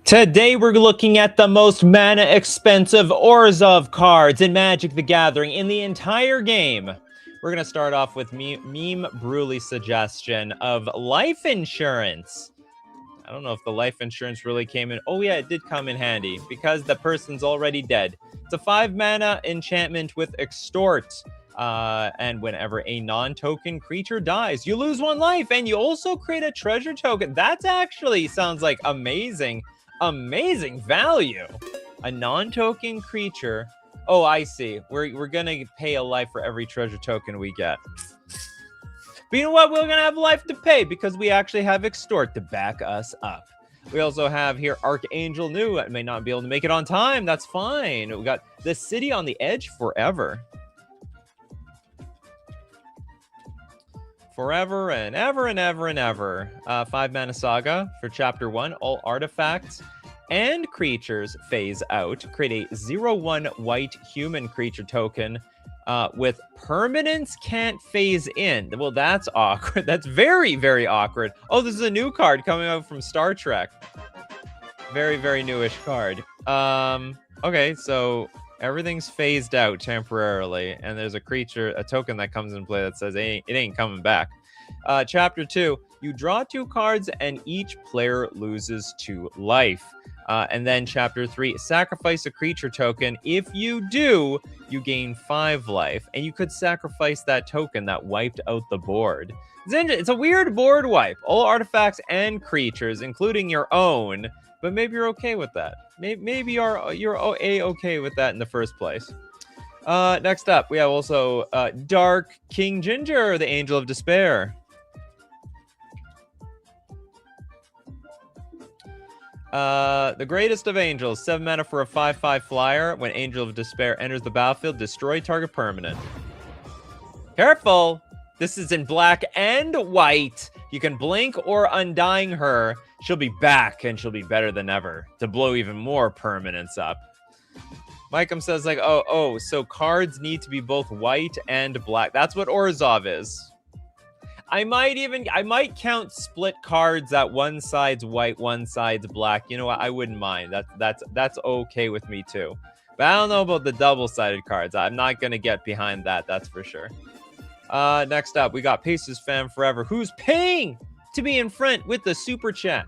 Today we're looking at the most mana expensive Orzhov cards in Magic the Gathering in the entire game. We're going to start off with Meme Brulee's suggestion of life insurance. I don't know if the life insurance really came in. Oh yeah, it did come in handy because the person's already dead. It's a 5 mana enchantment with Extort. And whenever a non-token creature dies, you lose 1 life, and you also create a treasure token. That's actually sounds like amazing value. A non-token creature. Oh, I see. We're gonna pay a life for every treasure token we get. But you know what? We're gonna have life to pay because we actually have Extort to back us up. We also have here Archangel New. I may not be able to make it on time. That's fine. We got the City on the Edge forever. Forever and ever and ever and ever. 5 mana saga for chapter 1. All artifacts and creatures phase out. Create a 0/1 white human creature token with permanence can't phase in. Well, that's awkward. That's very, very awkward. Oh, this is a new card coming out from Star Trek. Very, very newish card. Okay, so everything's phased out temporarily, and there's a creature, a token that comes in play that says it ain't coming back. Chapter 2, you draw 2 cards and each player loses 2 life. And then chapter 3, sacrifice a creature token. If you do, you gain 5 life, and you could sacrifice that token that wiped out the board. It's a weird board wipe. All artifacts and creatures, including your own, but maybe you're okay with that. Maybe you're okay with that in the first place. Next up, we have also Dark King Ginger, the Angel of Despair. The greatest of angels, 7 mana for a 5/5 flyer. When Angel of Despair enters the battlefield, destroy target permanent. Careful! This is in black and white. You can blink or Undying Her. She'll be back, and she'll be better than ever to blow even more permanents up. Mikeum says, like, oh, so cards need to be both white and black. That's what Orzhov is. I might count split cards that one side's white, one side's black. You know what? I wouldn't mind. That's okay with me too. But I don't know about the double-sided cards. I'm not gonna get behind that. That's for sure. Next up, we got Pacers Fan Forever, who's paying to be in front with the super chat.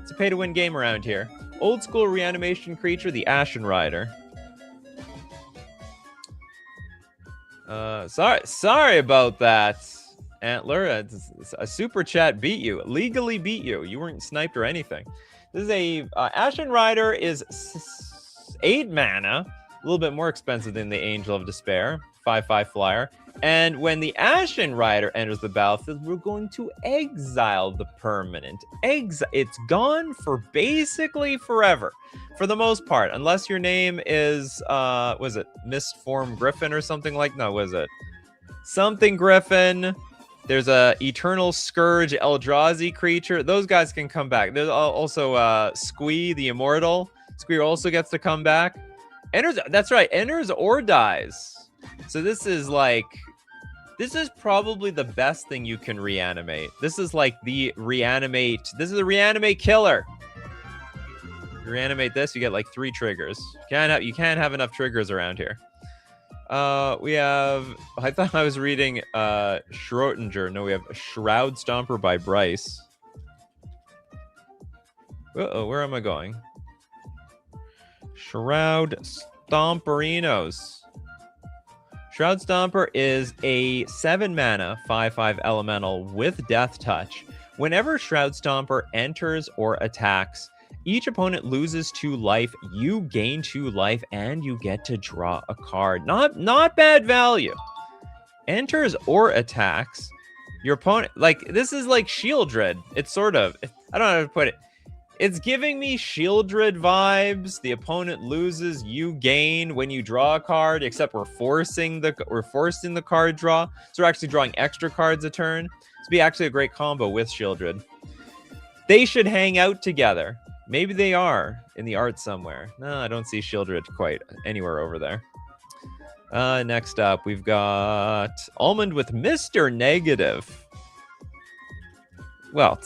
It's a pay-to-win game around here. Old school reanimation creature, the Ashen Rider. Sorry about that, Antler. A super chat beat you, legally beat you. You weren't sniped or anything. This is a Ashen Rider is 8 mana, a little bit more expensive than the Angel of Despair, 5/5 flyer. And when the Ashen Rider enters the battlefield, we're going to exile the permanent. It's gone for basically forever, for the most part, unless your name is was it Mistform Griffin or something like? No, was it something Griffin? There's a Eternal Scourge Eldrazi creature. Those guys can come back. There's also Squee the Immortal. Squee also gets to come back. Enters. That's right. Enters or dies. So this is probably the best thing you can reanimate. This is like the reanimate. This is a reanimate killer. You reanimate this, you get like 3 triggers. You can't have enough triggers around here. We have. I thought I was reading Schrodinger. No, we have Shroud Stomper by Bryce. Uh-oh, where am I going? Shroud Stomperinos. Shroud Stomper is a 7 mana 5/5 elemental with Death Touch. Whenever Shroud Stomper enters or attacks, each opponent loses 2 life, you gain 2 life, and you get to draw a card. Not bad value. Enters or attacks, your opponent, like, this is like Shieldred. It's sort of, I don't know how to put it. It's giving me Shieldred vibes. The opponent loses, you gain when you draw a card, except we're forcing the card draw. So we're actually drawing extra cards a turn. This would be actually a great combo with Shieldred. They should hang out together. Maybe they are in the art somewhere. No, I don't see Shieldred quite anywhere over there. Next up, we've got Almond with Mr. Negative. Well,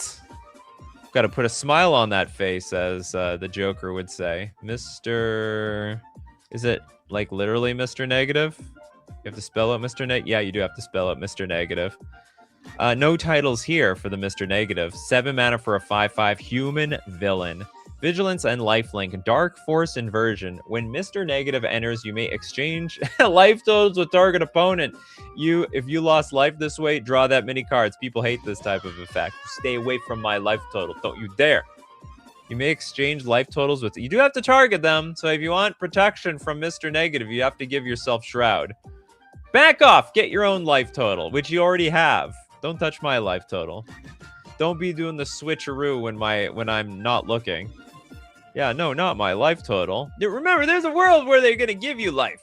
Got to put a smile on that face, as the Joker would say. Mr. Is it like literally Mr. Negative? You have to spell out Mr. Negative? Yeah, you do have to spell out Mr. Negative. No titles here for the Mr. Negative. 7 mana for a 5/5 human villain. Vigilance and lifelink. Dark Force Inversion. When Mr. Negative enters, you may exchange life totals with target opponent. If you lost life this way, draw that many cards. People hate this type of effect. Stay away from my life total. Don't you dare. You may exchange life totals with... You do have to target them. So if you want protection from Mr. Negative, you have to give yourself Shroud. Back off. Get your own life total, which you already have. Don't touch my life total. Don't be doing the switcheroo when I'm not looking. Yeah, no, not my life total. Remember, there's a world where they're gonna give you life.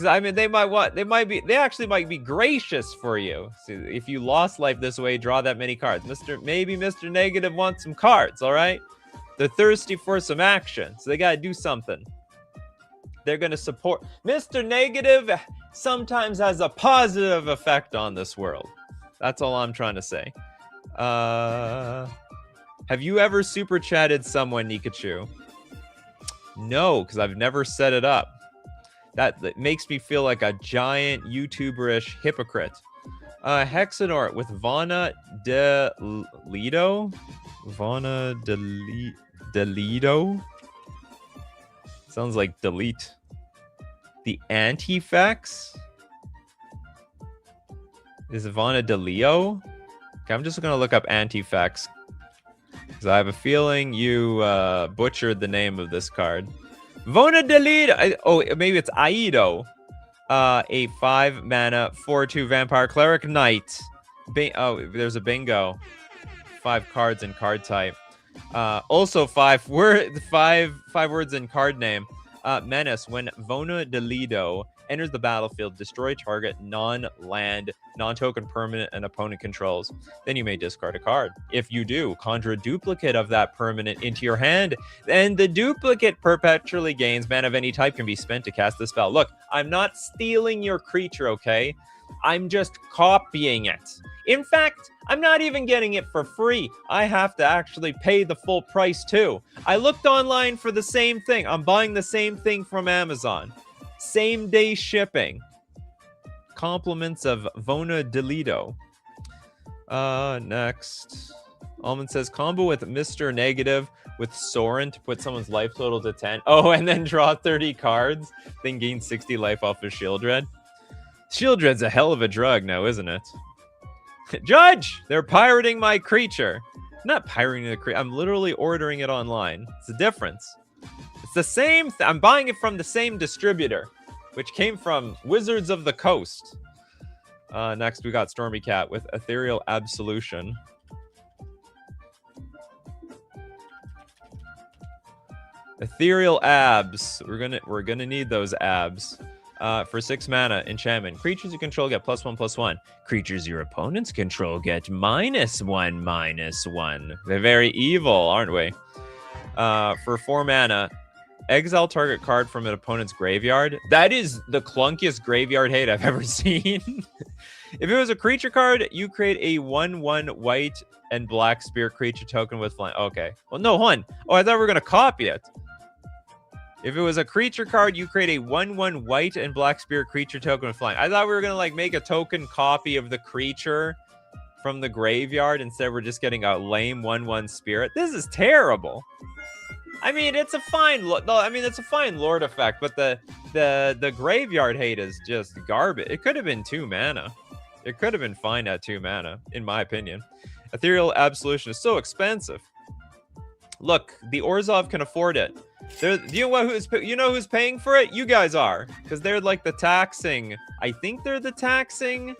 I mean, they actually might be gracious for you. So if you lost life this way, draw that many cards. Maybe Mr. Negative wants some cards, all right? They're thirsty for some action, so they gotta do something. They're gonna support. Mr. Negative sometimes has a positive effect on this world. That's all I'm trying to say. Have you ever super chatted someone, Nikachu? No, because I've never set it up. That makes me feel like a giant YouTuber-ish hypocrite. Hexanort with Vana Delido? Vana Delido? Sounds like delete. The Antifex? Is it Vana Delio? Okay, I'm just going to look up Antifex. Because I have a feeling you butchered the name of this card. Vona Delete. Oh, maybe it's Aido. A 5 mana 4/2 Vampire Cleric Knight. There's a bingo. 5 cards in card type. Also 5 words in card name. Menace. When Vona Delido enters the battlefield, destroy target non-land, non-token permanent and opponent controls. Then you may discard a card. If you do, conjure a duplicate of that permanent into your hand. Then the duplicate perpetually gains. Mana of any type can be spent to cast the spell. Look, I'm not stealing your creature, okay? I'm just copying it. In fact, I'm not even getting it for free. I have to actually pay the full price too. I looked online for the same thing. I'm buying the same thing from Amazon. Same day shipping. Compliments of Vona Delito. Next. Almond says combo with Mr. Negative with Soren to put someone's life total to 10. Oh, and then draw 30 cards. Then gain 60 life off of Shieldred. Shieldred's a hell of a drug now, isn't it? Judge! They're pirating my creature. I'm not pirating the creature. I'm literally ordering it online. It's the difference. It's the same. I'm buying it from the same distributor, which came from Wizards of the Coast. Next, we got Stormy Cat with Ethereal Absolution. Ethereal Abs. We're gonna need those abs. For 6 mana, enchantment. Creatures you control get +1/+1. Creatures your opponents control get -1/-1. They're very evil, aren't we? For 4 mana, exile target card from an opponent's graveyard. That is the clunkiest graveyard hate I've ever seen. If it was a creature card, you create a 1/1 white and black spirit creature token with flying. Okay. Well, no, hold on. Oh, I thought we were going to copy it. If it was a creature card, you create a 1/1 white and black spirit creature token with flying. I thought we were going to like make a token copy of the creature from the graveyard. Instead, we're just getting a lame 1/1 spirit. This is terrible. I mean, it's a fine. It's a fine Lord effect, but the graveyard hate is just garbage. It could have been 2 mana. It could have been fine at 2 mana, in my opinion. Ethereal Absolution is so expensive. Look, the Orzhov can afford it. You know who's paying for it? You guys are, because they're like the taxing. I think they're the taxing.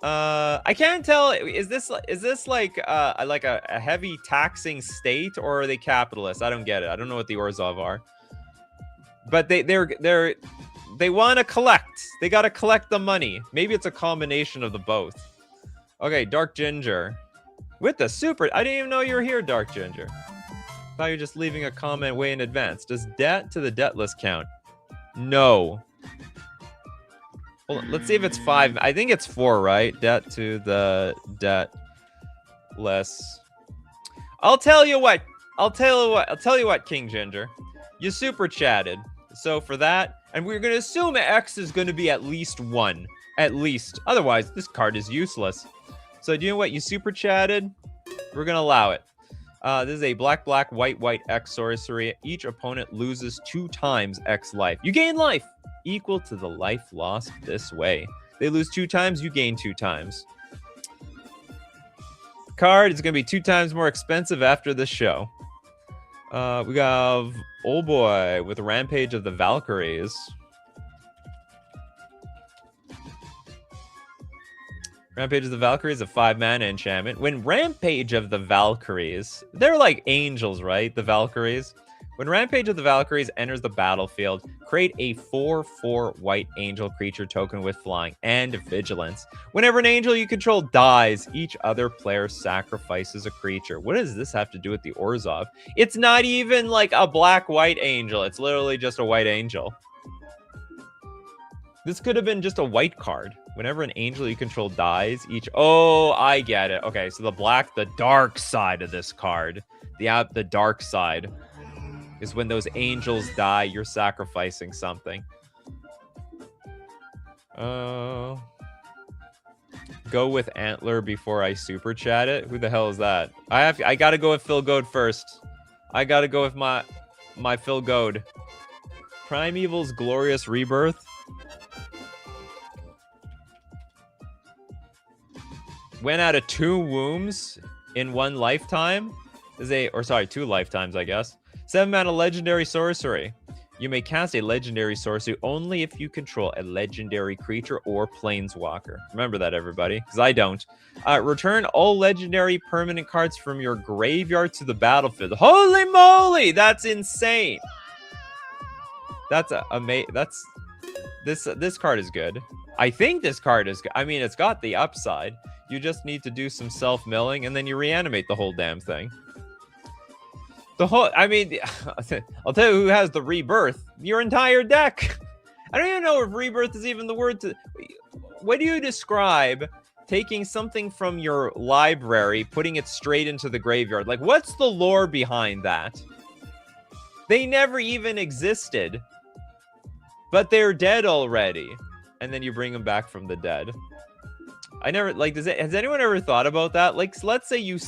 I can't tell. Is this like a heavy taxing state, or are they capitalists? I don't get it. I don't know what the Orzhov are. But they want to collect. They got to collect the money. Maybe it's a combination of the both. Okay, Dark Ginger with the super. I didn't even know you were here, Dark Ginger. Thought you were just leaving a comment way in advance. Does debt to the debtless count? No. Well, let's see if it's 5. I think it's 4, right? Debt to the debt. less. I'll tell you what. I'll tell you what, King Ginger. You super chatted. So for that, and we're going to assume X is going to be at least 1. At least. Otherwise, this card is useless. So do you know what? You super chatted. We're going to allow it. This is a black, white X sorcery. Each opponent loses 2 times X life. You gain life equal to the life lost this way. They lose 2 times, you gain 2 times. Card is going to be 2 times more expensive after the show. We have Old Boy with Rampage of the Valkyries. Rampage of the Valkyries, a 5-mana enchantment. When Rampage of the Valkyries, they're like angels, right? The Valkyries. When Rampage of the Valkyries enters the battlefield, create a 4/4 white angel creature token with flying and vigilance. Whenever an angel you control dies, each other player sacrifices a creature. What does this have to do with the Orzhov? It's not even like a black-white angel. It's literally just a white angel. This could have been just a white card. Whenever an angel you control dies, each... Oh, I get it. Okay, so the dark side of this card. The dark side is when those angels die, you're sacrificing something. Go with Antler before I super chat it. Who the hell is that? I gotta go with Phil Goad first. I gotta go with my Phil Goad. Primeval's Glorious Rebirth. Went out of 2 wombs in 1 lifetime. Or sorry, 2 lifetimes, I guess. 7-mana legendary sorcery. You may cast a legendary sorcery only if you control a legendary creature or planeswalker. Remember that, everybody, because I don't. Return all legendary permanent cards from your graveyard to the battlefield. Holy moly, that's insane. That's amazing. This card is good. I think this card is good. I mean, it's got the upside. You just need to do some self-milling, and then you reanimate the whole damn thing. I mean, I'll tell you who has the Rebirth. Your entire deck. I don't even know if Rebirth is even the word to... What do you describe taking something from your library, putting it straight into the graveyard? Like, what's the lore behind that? They never even existed. But they're dead already. And then you bring them back from the dead. I never... Like, has anyone ever thought about that? Like, let's say you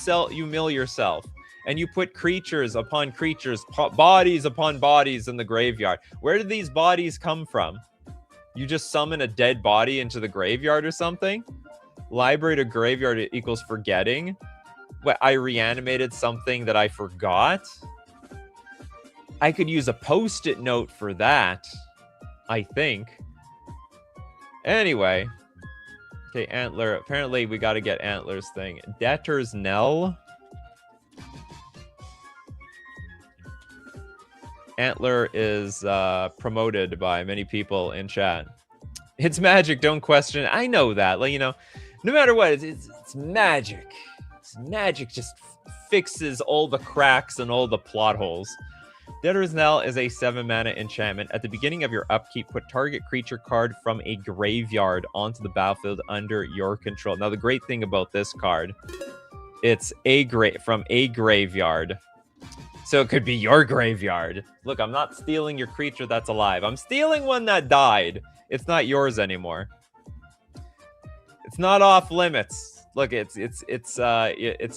mill yourself. And you put creatures upon creatures, bodies upon bodies in the graveyard. Where did these bodies come from? You just summon a dead body into the graveyard or something? Library to graveyard equals forgetting. What, I reanimated something that I forgot? I could use a post-it note for that, I think. Anyway. Okay, Antler. Apparently, we got to get Antler's thing. Debtor's Knell. Antler is promoted by many people in chat. It's magic, don't question it. I know that. Like, you know, no matter what, it's magic. It's magic just fixes all the cracks and all the plot holes. Debtor's Knell is a 7-mana enchantment. At the beginning of your upkeep, put target creature card from a graveyard onto the battlefield under your control. Now, the great thing about this card, it's from a graveyard. So it could be your graveyard. Look, I'm not stealing your creature that's alive. I'm stealing one that died. It's not yours anymore. It's not off limits. Look, it's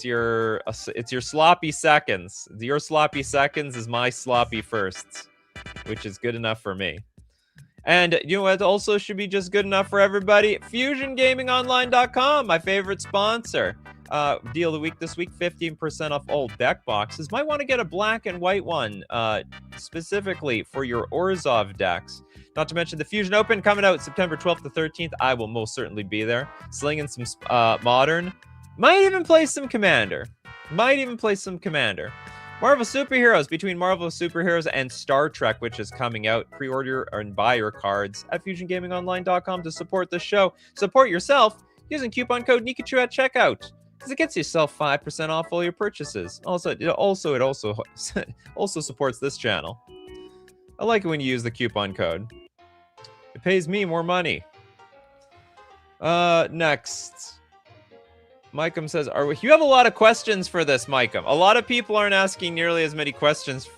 your sloppy seconds. Your sloppy seconds is my sloppy firsts, which is good enough for me. And you know what also should be just good enough for everybody? FusionGamingOnline.com, my favorite sponsor. Deal of the week this week, 15% off all deck boxes. Might want to get a black and white one, specifically for your Orzhov decks. Not to mention the Fusion Open coming out September 12th to 13th. I will most certainly be there. Slinging some Modern. Might even play some Commander. Marvel Superheroes. Between Marvel Superheroes and Star Trek, which is coming out. Pre-order and buy your cards at FusionGamingOnline.com to support the show. Support yourself using coupon code Nikachu at checkout, because it gets yourself 5% off all your purchases. It also supports this channel. I like it when you use the coupon code. It pays me more money. Next. Micum says, you have a lot of questions for this, Micum. A lot of people aren't asking nearly as many questions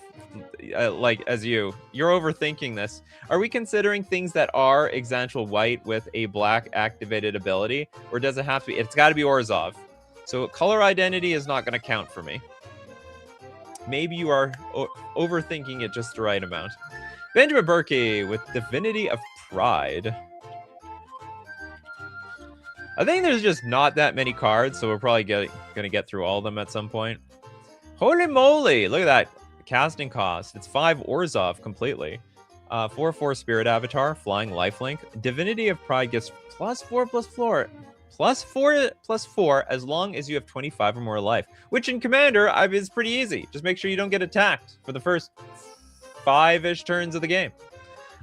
like as you. You're overthinking this. Are we considering things that are Exantual White with a black activated ability? Or does it have to be? It's got to be Orzhov. So color identity is not going to count for me. Maybe you are overthinking it just the right amount. Benjamin Berkey with Divinity of Pride. I think there's just not that many cards, so we're probably going to get through all of them at some point. Holy moly! Look at that. Casting cost. It's 5 Orzhov completely. 4/4 Spirit Avatar, Flying Lifelink. Divinity of Pride gets +4/+4. +4/+4 as long as you have 25 or more life. Which in Commander is pretty easy. Just make sure you don't get attacked for the first 5-ish turns of the game.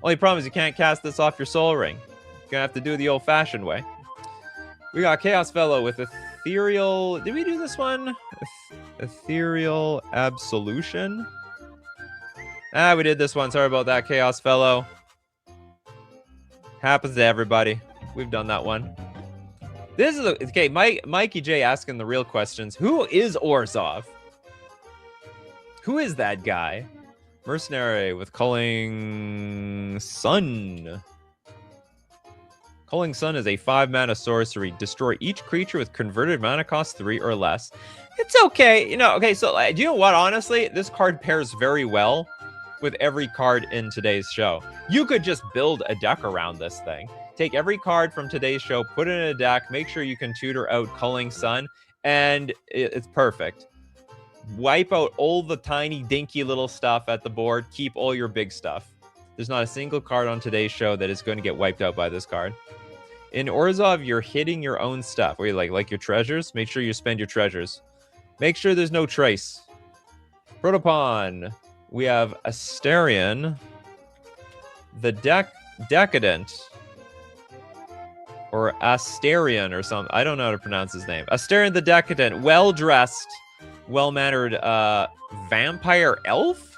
Only problem is you can't cast this off your Soul Ring. You're going to have to do it the old-fashioned way. We got Chaos Fellow with Ethereal... Did we do this one? Ethereal Absolution? We did this one. Sorry about that, Chaos Fellow. Happens to everybody. We've done that one. This is... Okay, Mikey J asking the real questions. Who is Orzhov? Who is that guy? Mercenary with Culling Sun. Culling Sun is a 5-mana sorcery. Destroy each creature with converted mana cost 3 or less. It's okay. Okay, so do you know what? Honestly, this card pairs very well with every card in today's show. You could just build a deck around this thing. Take every card from today's show, put it in a deck, make sure you can tutor out Culling Sun, and it's perfect. Wipe out all the tiny, dinky little stuff at the board. Keep all your big stuff. There's not a single card on today's show that is going to get wiped out by this card. In Orzhov, you're hitting your own stuff. Where you like your treasures? Make sure you spend your treasures. Make sure there's no trace. Protopon. We have Asterion. The Decadent. Or Asterion or something. I don't know how to pronounce his name. Asterion the Decadent. Well-dressed, well-mannered vampire elf?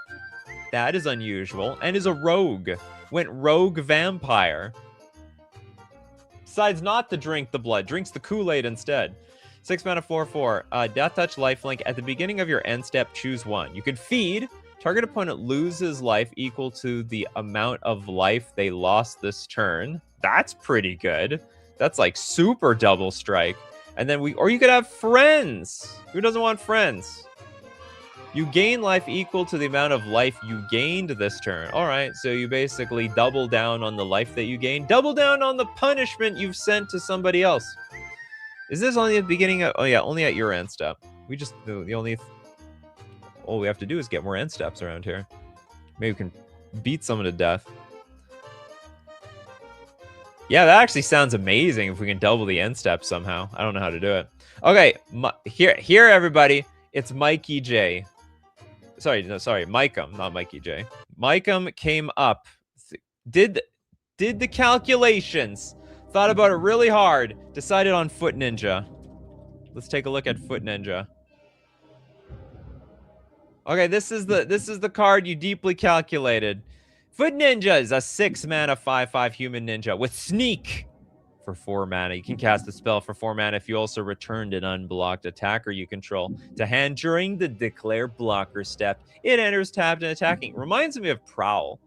That is unusual. And is a rogue. Went rogue vampire. Decides not to drink the blood. Drinks the Kool-Aid instead. 6 mana 4/4. Death Touch Lifelink. At the beginning of your end step, choose one. You can feed. Target opponent loses life equal to the amount of life they lost this turn. That's pretty good. That's like super double strike. And then or you could have friends. Who doesn't want friends? You gain life equal to the amount of life you gained this turn. All right, so you basically double down on the life that you gained. Double down on the punishment you've sent to somebody else. Is this only at the beginning of... Oh, yeah, only at your end step. We just... All we have to do is get more end steps around here. Maybe we can beat someone to death. Yeah, that actually sounds amazing if we can double the end steps somehow. I don't know how to do it. Okay, here, everybody. It's Mikey J. Sorry, Micum, not Mikey J. Micum came up, did the calculations, thought about it really hard, decided on Foot Ninja. Let's take a look at Foot Ninja. Okay, this is the card you deeply calculated. Foot Ninja is a 6 mana 5/5 human ninja with Sneak for 4 mana. You can cast a spell for 4 mana if you also returned an unblocked attacker you control to hand during the declare blocker step. It enters tapped and attacking. Reminds me of Prowl.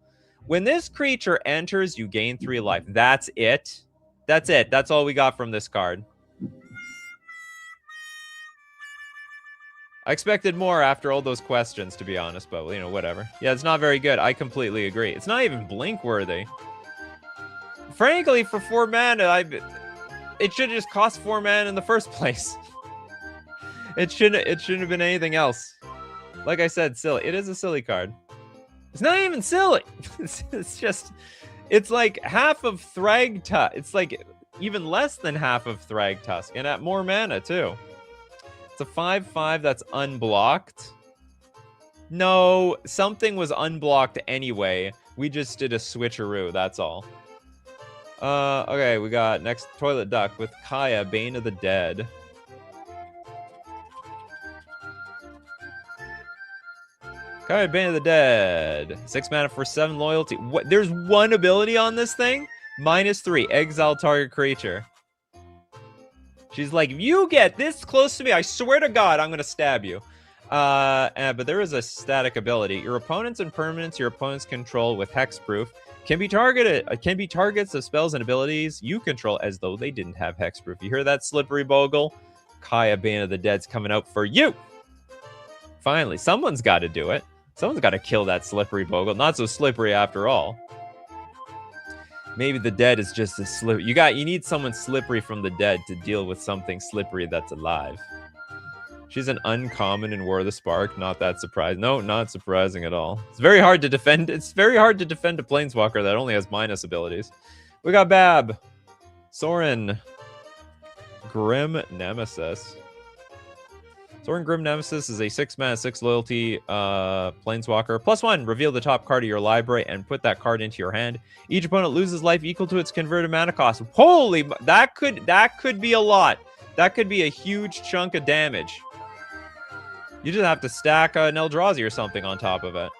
When this creature enters, you gain 3 life. That's it. That's it. That's all we got from this card. I expected more after all those questions, to be honest, but, whatever. Yeah, it's not very good. I completely agree. It's not even blink-worthy. Frankly, for 4 mana, it should have just cost 4 mana in the first place. It shouldn't have been anything else. Like I said, silly. It is a silly card. It's not even silly. It's like half of Thragtusk. It's like even less than half of Thragtusk, and at more mana, too. It's a 5/5 that's unblocked. No, something was unblocked anyway. We just did a switcheroo, that's all. Okay, we got next Toilet Duck with Kaya, Bane of the Dead. Kaya, Bane of the Dead. 6 mana for 7 loyalty. What? There's one ability on this thing? -3, exile target creature. She's like, if you get this close to me, I swear to God, I'm going to stab you. But there is a static ability. Your opponents and permanents your opponents control with hexproof can be targets of spells and abilities you control as though they didn't have hexproof. You hear that, Slippery Bogle? Kaya, Bane of the Dead's coming out for you. Finally, someone's got to do it. Someone's got to kill that Slippery Bogle. Not so slippery after all. Maybe the dead is just as slippery. You need someone slippery from the dead to deal with something slippery that's alive. She's an uncommon in War of the Spark. Not that surprising. No, not surprising at all. It's very hard to defend. It's very hard to defend a Planeswalker that only has minus abilities. We got Bab, Sorin, Grim Nemesis. Sorin Grim Nemesis is a 6-mana, 6 loyalty Planeswalker. +1, reveal the top card of your library and put that card into your hand. Each opponent loses life equal to its converted mana cost. Holy, that could be a lot. That could be a huge chunk of damage. You just have to stack an Eldrazi or something on top of it.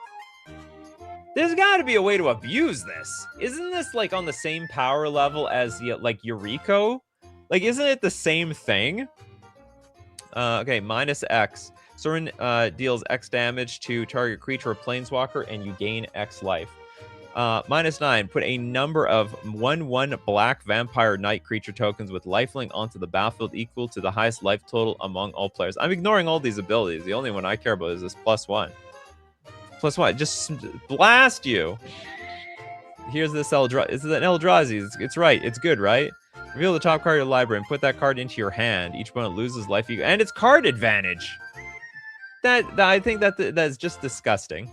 There's got to be a way to abuse this. Isn't this like on the same power level as like Yuriko? Like, isn't it the same thing? Okay, -X. Sorin deals X damage to target creature or planeswalker, and you gain X life. -9. Put a number of 1/1 black vampire knight creature tokens with lifelink onto the battlefield equal to the highest life total among all players. I'm ignoring all these abilities. The only one I care about is this +1. +1. Just blast you. Here's this Eldrazi. This is an Eldrazi. It's right. It's good, right? Reveal the top card of your library and put that card into your hand. Each opponent loses life equal, and it's card advantage. That I think that is just disgusting.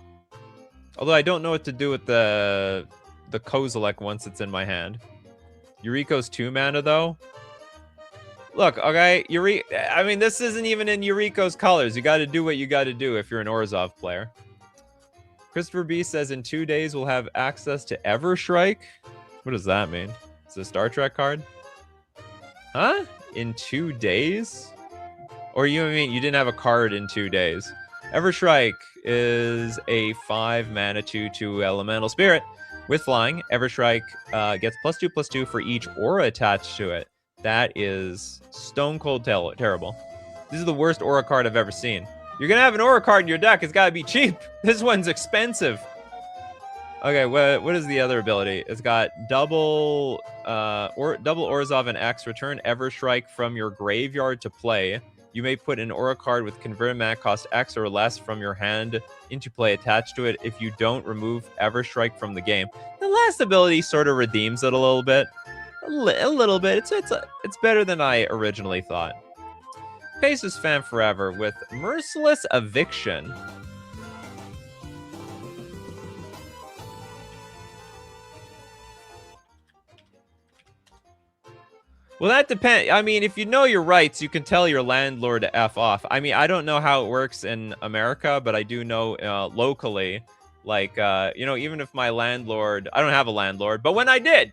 Although I don't know what to do with the Kozilek once it's in my hand. Yuriko's 2 mana though. Look, okay, I mean, this isn't even in Yuriko's colors. You got to do what you got to do if you're an Orzhov player. Christopher B says in 2 days we'll have access to Everstrike. What does that mean? It's a Star Trek card? Huh? In 2 days? Or you mean you didn't have a card in 2 days? Everstrike is a 5-mana 2/2 elemental spirit with flying. Everstrike gets +2/+2 for each aura attached to it. That is stone cold terrible. This is the worst aura card I've ever seen. You're gonna have an aura card in your deck. It's gotta be cheap. This one's expensive. Okay, what is the other ability? It's got double Orzhov and X. Return Everstrike from your graveyard to play. You may put an aura card with converted mana cost X or less from your hand into play attached to it. If you don't, remove Everstrike from the game. The last ability sort of redeems it a little bit. A little bit. It's better than I originally thought. Pacers fan forever with Merciless Eviction. Well, that depends. I mean, if you know your rights, you can tell your landlord to F off. I mean, I don't know how it works in America, but I do know locally, like, even if my landlord, I don't have a landlord, but when I did,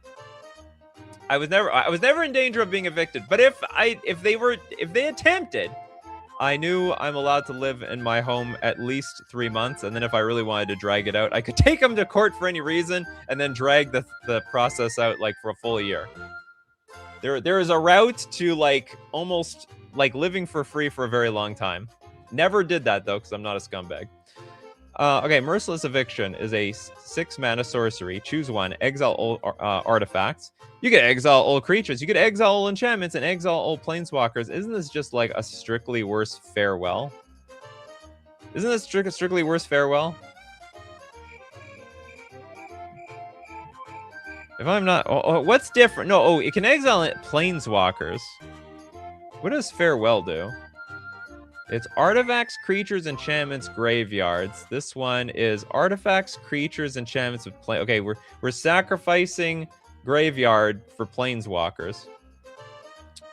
I was never in danger of being evicted. But if they attempted, I knew I'm allowed to live in my home at least 3 months. And then if I really wanted to drag it out, I could take them to court for any reason and then drag the process out like for a full year. There is a route to like almost like living for free for a very long time. Never did that though, because I'm not a scumbag. Okay, Merciless Eviction is a 6-mana sorcery. Choose one. Exile all artifacts. You can exile all creatures. You can exile all enchantments and exile all planeswalkers. Isn't this just like a strictly worse farewell? Isn't this strictly worse farewell? If I'm not... what's different? No, it can exile planeswalkers. What does farewell do? It's artifacts, creatures, enchantments, graveyards. This one is artifacts, creatures, enchantments with play. Okay, we're sacrificing graveyard for planeswalkers.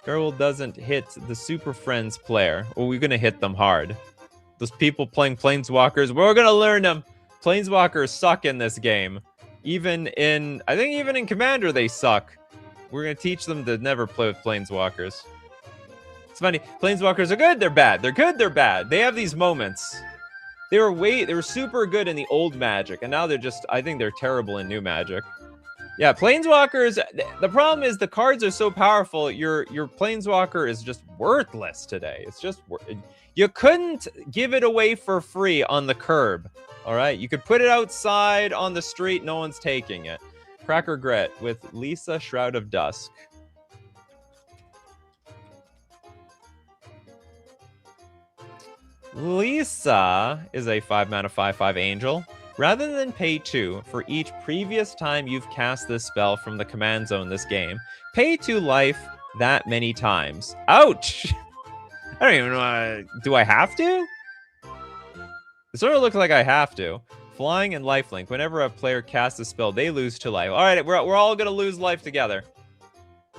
Farewell doesn't hit the Super Friends player. Well, we're gonna hit them hard. Those people playing planeswalkers, we're gonna learn them. Planeswalkers suck in this game. I think even in Commander they suck. We're gonna teach them to never play with planeswalkers. It's funny. Planeswalkers are good, they're bad. They're good, they're bad. They have these moments. They were super good in the old Magic, and now I think they're terrible in new Magic. Yeah, Planeswalkers, the problem is the cards are so powerful, your Planeswalker is just worthless today. It's just, you couldn't give it away for free on the curb, all right? You could put it outside on the street, no one's taking it. Cracker Grit with Lisa, Shroud of Dusk. Lisa is a 5-mana 5/5 angel. Rather than pay 2 for each previous time you've cast this spell from the command zone this game, pay 2 life that many times. Ouch! I don't even know. Do I have to? It sort of looks like I have to. Flying and lifelink. Whenever a player casts a spell, they lose 2 life. All right, we're all going to lose life together.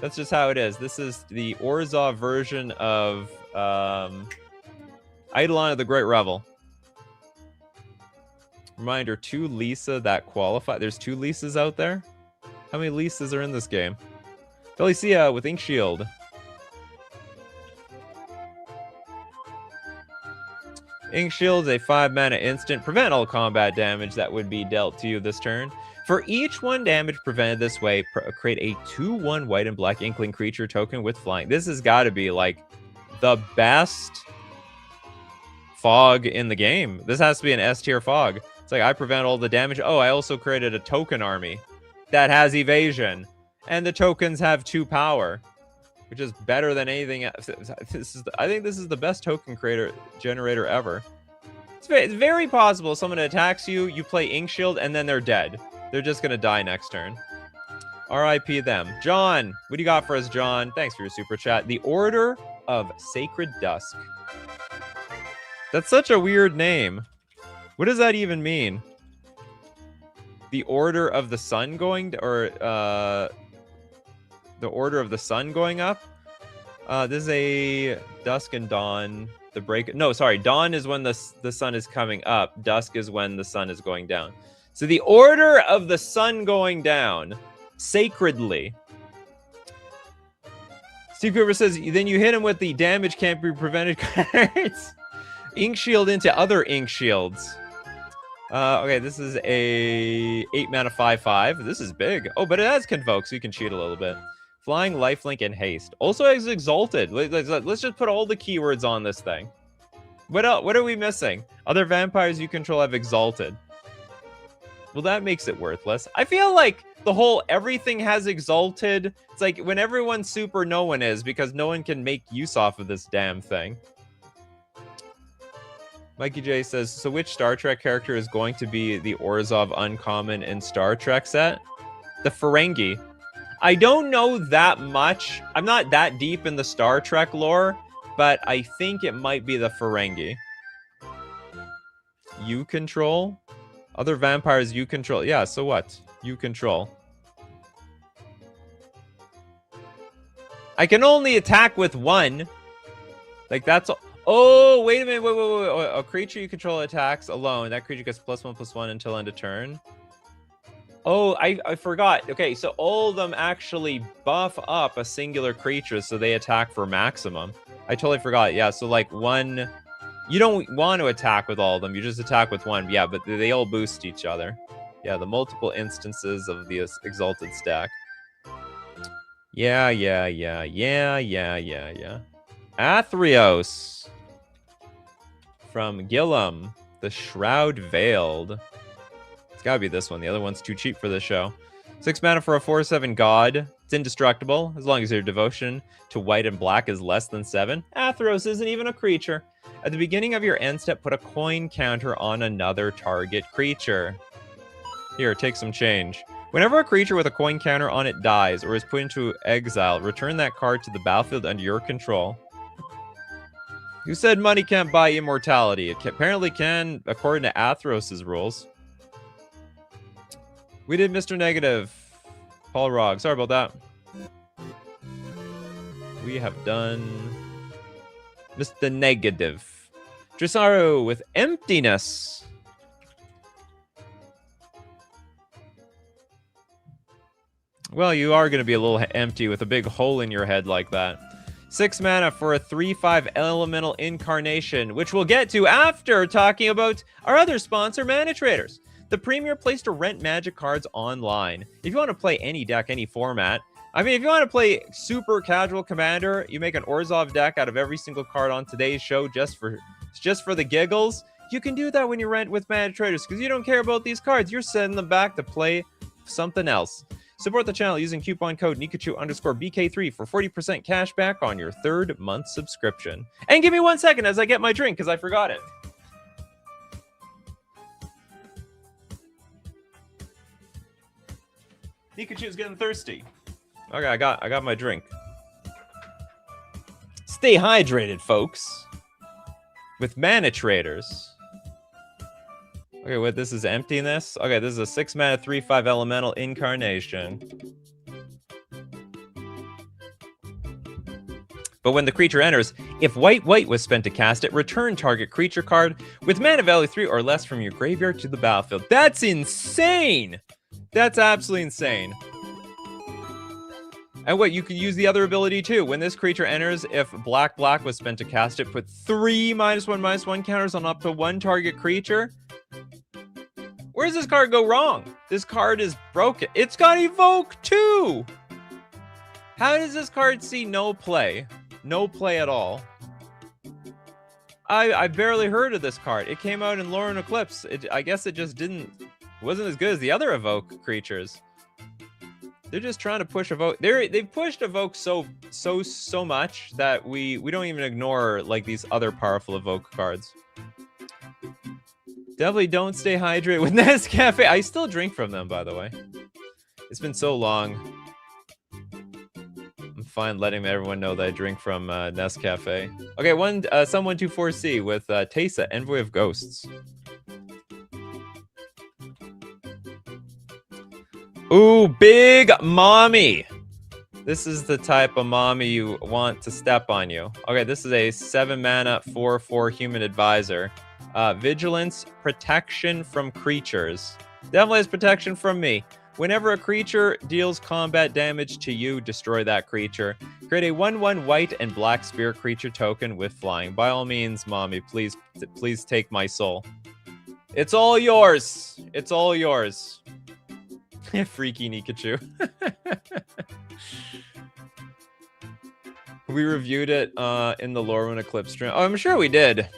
That's just how it is. This is the Orzhov version of Eidolon of the Great Revel. Reminder, 2 Lisa that qualify. There's 2 Lisas out there? How many Lisas are in this game? Felicia with Ink Shield. Ink Shield is a 5-mana instant. Prevent all combat damage that would be dealt to you this turn. For each 1 damage prevented this way, create a 2/1 white and black Inkling creature token with flying. This has got to be like the best fog in the game. This has to be an S tier fog. It's like, I prevent all the damage. Oh, I also created a token army that has evasion. And the tokens have 2 power, which is better than anything else. I think this is the best token generator ever. It's very possible someone attacks you, you play Ink Shield, and then they're dead. They're just going to die next turn. RIP them. John, what do you got for us, John? Thanks for your super chat. The Order of Sacred Dusk. That's such a weird name. What does that even mean? The Order of the Sun going, or the Order of the Sun going up? This is a Dusk and Dawn. The break. No, sorry. Dawn is when the sun is coming up. Dusk is when the sun is going down. So the Order of the Sun going down, sacredly. Steve Cooper says, then you hit him with the damage can't be prevented cards. Ink Shield into other Ink Shields. Okay, this is a 8-mana 5/5. This is big. Oh, but it has Convoke, so you can cheat a little bit. Flying, Lifelink, and Haste. Also has Exalted. Let's just put all the keywords on this thing. What else? What are we missing? Other vampires you control have Exalted. Well, that makes it worthless. I feel like the whole everything has Exalted. It's like when everyone's super, no one is, because no one can make use off of this damn thing. Mikey J says, so which Star Trek character is going to be the Orzhov uncommon in Star Trek set? The Ferengi. I don't know that much. I'm not that deep in the Star Trek lore, but I think it might be the Ferengi. You control? Other vampires you control. Yeah, so what? You control. I can only attack with 1. Like, that's all. Oh, wait a minute. Wait. A creature you control attacks alone. That creature gets +1/+1 until end of turn. Oh, I forgot. Okay, so all of them actually buff up a singular creature, so they attack for maximum. I totally forgot. Yeah, so like 1... You don't want to attack with all of them. You just attack with 1. Yeah, but they all boost each other. Yeah, the multiple instances of the Exalted stack. Yeah. Athreos. From Gilliam, the Shroud Veiled. It's gotta be this one. The other one's too cheap for this show. 6 mana for a 4/7 god. It's indestructible, as long as your devotion to white and black is less than 7. Athreos isn't even a creature. At the beginning of your end step, put a coin counter on another target creature. Here, take some change. Whenever a creature with a coin counter on it dies or is put into exile, return that card to the battlefield under your control. Who said money can't buy immortality? It apparently can, according to Athros' rules. We did Mr. Negative. Paul Rogg. Sorry about that. We have done Mr. Negative. Trisaru with Emptiness. Well, you are going to be a little empty with a big hole in your head like that. 6 mana for a 3/5 elemental incarnation, which we'll get to after talking about our other sponsor, Mana Traders. the premier place to rent Magic cards online. If you want to play any deck, any format, I mean, if you want to play super casual Commander, you make an Orzhov deck out of every single card on today's show just for the giggles. You can do that when you rent with Magic Traders because you don't care about these cards. You're sending them back to play something else. Support the channel using coupon code Nikachu_BK3 for 40% cash back on your 3rd month subscription. And give me 1 second as I get my drink because I forgot it. Nikachu's getting thirsty. Okay, I got my drink. Stay hydrated, folks. With Mana Traders. Okay, what, this is emptiness? Okay, this is a 6 mana 3/5 elemental incarnation. But when the creature enters, if white was spent to cast it, return target creature card with mana value 3 or less from your graveyard to the battlefield. That's insane! That's absolutely insane. And what, you can use the other ability too. When this creature enters, if black was spent to cast it, put 3 -1/-1 counters on up to 1 target creature. Where does this card go wrong? This card is broken. It's got Evoke too! How does this card see no play? No play at all. I barely heard of this card. It came out in Lore and Eclipse. I guess it just wasn't as good as the other Evoke creatures. They're just trying to push Evoke. They've pushed Evoke so much that we don't even ignore like these other powerful Evoke cards. Definitely don't stay hydrated with Nescafe. I still drink from them, by the way. It's been so long. I'm fine letting everyone know that I drink from Nescafe. Okay, Someone 24C with Teysa, Envoy of Ghosts. Ooh, big mommy. This is the type of mommy you want to step on you. Okay, this is a 7 mana 4/4 human advisor. Vigilance, protection from creatures. Definitely has protection from me. Whenever a creature deals combat damage to you, destroy that creature. Create a 1/1 white and black spirit creature token with flying. By all means, mommy, please take my soul. It's all yours. It's all yours. Freaky Nikachu. We reviewed it in the Lore and Eclipse stream. Oh, I'm sure we did.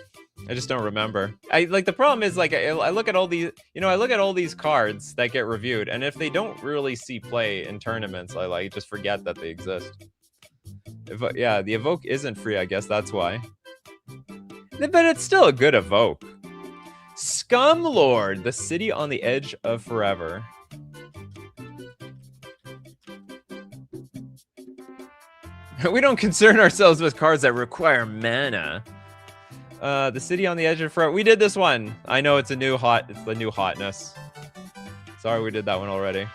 I just don't remember. The problem is like I look at all these, I look at all these cards that get reviewed, and if they don't really see play in tournaments, I just forget that they exist. Yeah, the Evoke isn't free, I guess that's why. But it's still a good Evoke. Scumlord, the city on the edge of forever. We don't concern ourselves with cards that require mana. The city on the edge of forever. We did this one. I know it's the new hotness. Sorry, we did that one already.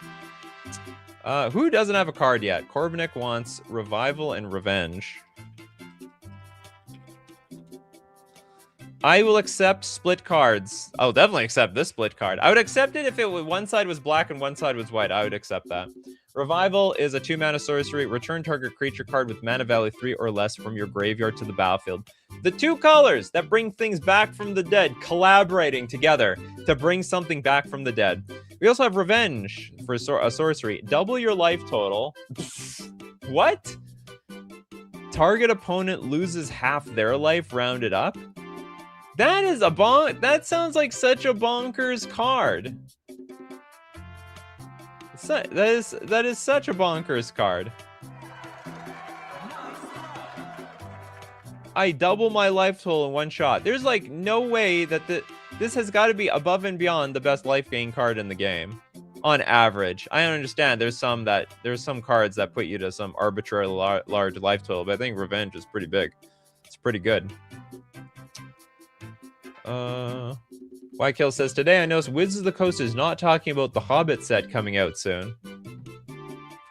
Who doesn't have a card yet? Corbinick wants Revival and Revenge. I will accept split cards. I'll definitely accept this split card. I would accept it if one side was black and one side was white. I would accept that. Revival is a 2 mana sorcery. Return target creature card with mana value 3 or less from your graveyard to the battlefield. The 2 colors that bring things back from the dead, collaborating together to bring something back from the dead. We also have Revenge for a sorcery. Double your life total. What? Target opponent loses half their life rounded up? That is that sounds like such a bonkers card. That is such a bonkers card. I double my life total in one shot. There's like no way that this has got to be above and beyond the best life gain card in the game. On average. I understand there's some cards that put you to some arbitrary large life total, but I think Revenge is pretty big. It's pretty good. Ykill says, today I noticed Wizards of the Coast is not talking about the Hobbit set coming out soon.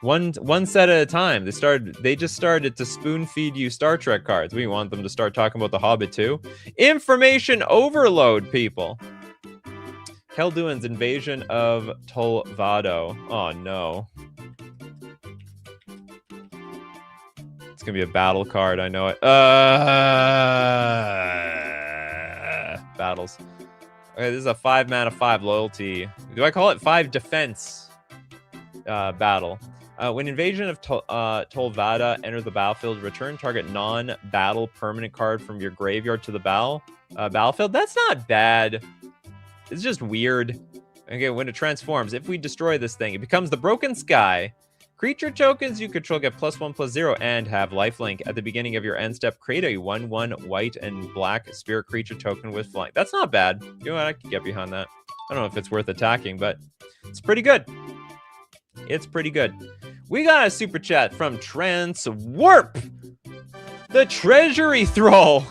One set at a time. They just started to spoon feed you Star Trek cards. We want them to start talking about the Hobbit too. Information overload, people. Kelduin's invasion of Tolvado. Oh no. It's gonna be a battle card, I know it. Battles. Okay, this is a 5 mana 5 loyalty. Do I call it 5 defense battle? When Invasion of Tolvada enter the battlefield, return target non-battle permanent card from your graveyard to the battlefield. That's not bad. It's just weird. Okay, when it transforms, if we destroy this thing, it becomes the Broken Sky. Creature tokens you control get +1/+0 and have lifelink. At the beginning of your end step, create a 1/1 white and black spirit creature token with flank. That's not bad. You know what? I can get behind that. I don't know if it's worth attacking, but it's pretty good. It's pretty good. We got a super chat from Transwarp, the Treasury Thrall.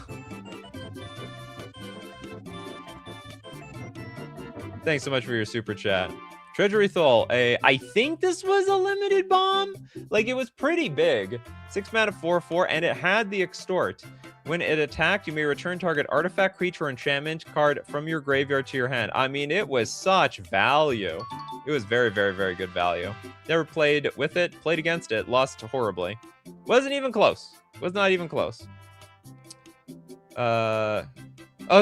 Thanks so much for your super chat. Treasury Thrall, I think this was a limited bomb. Like, it was pretty big. 6 mana 4/4, and it had the extort. When it attacked, you may return target artifact, creature, or enchantment card from your graveyard to your hand. I mean, it was such value. It was very, very, very good value. Never played with it, played against it, lost horribly. Wasn't even close. Was not even close. Oh,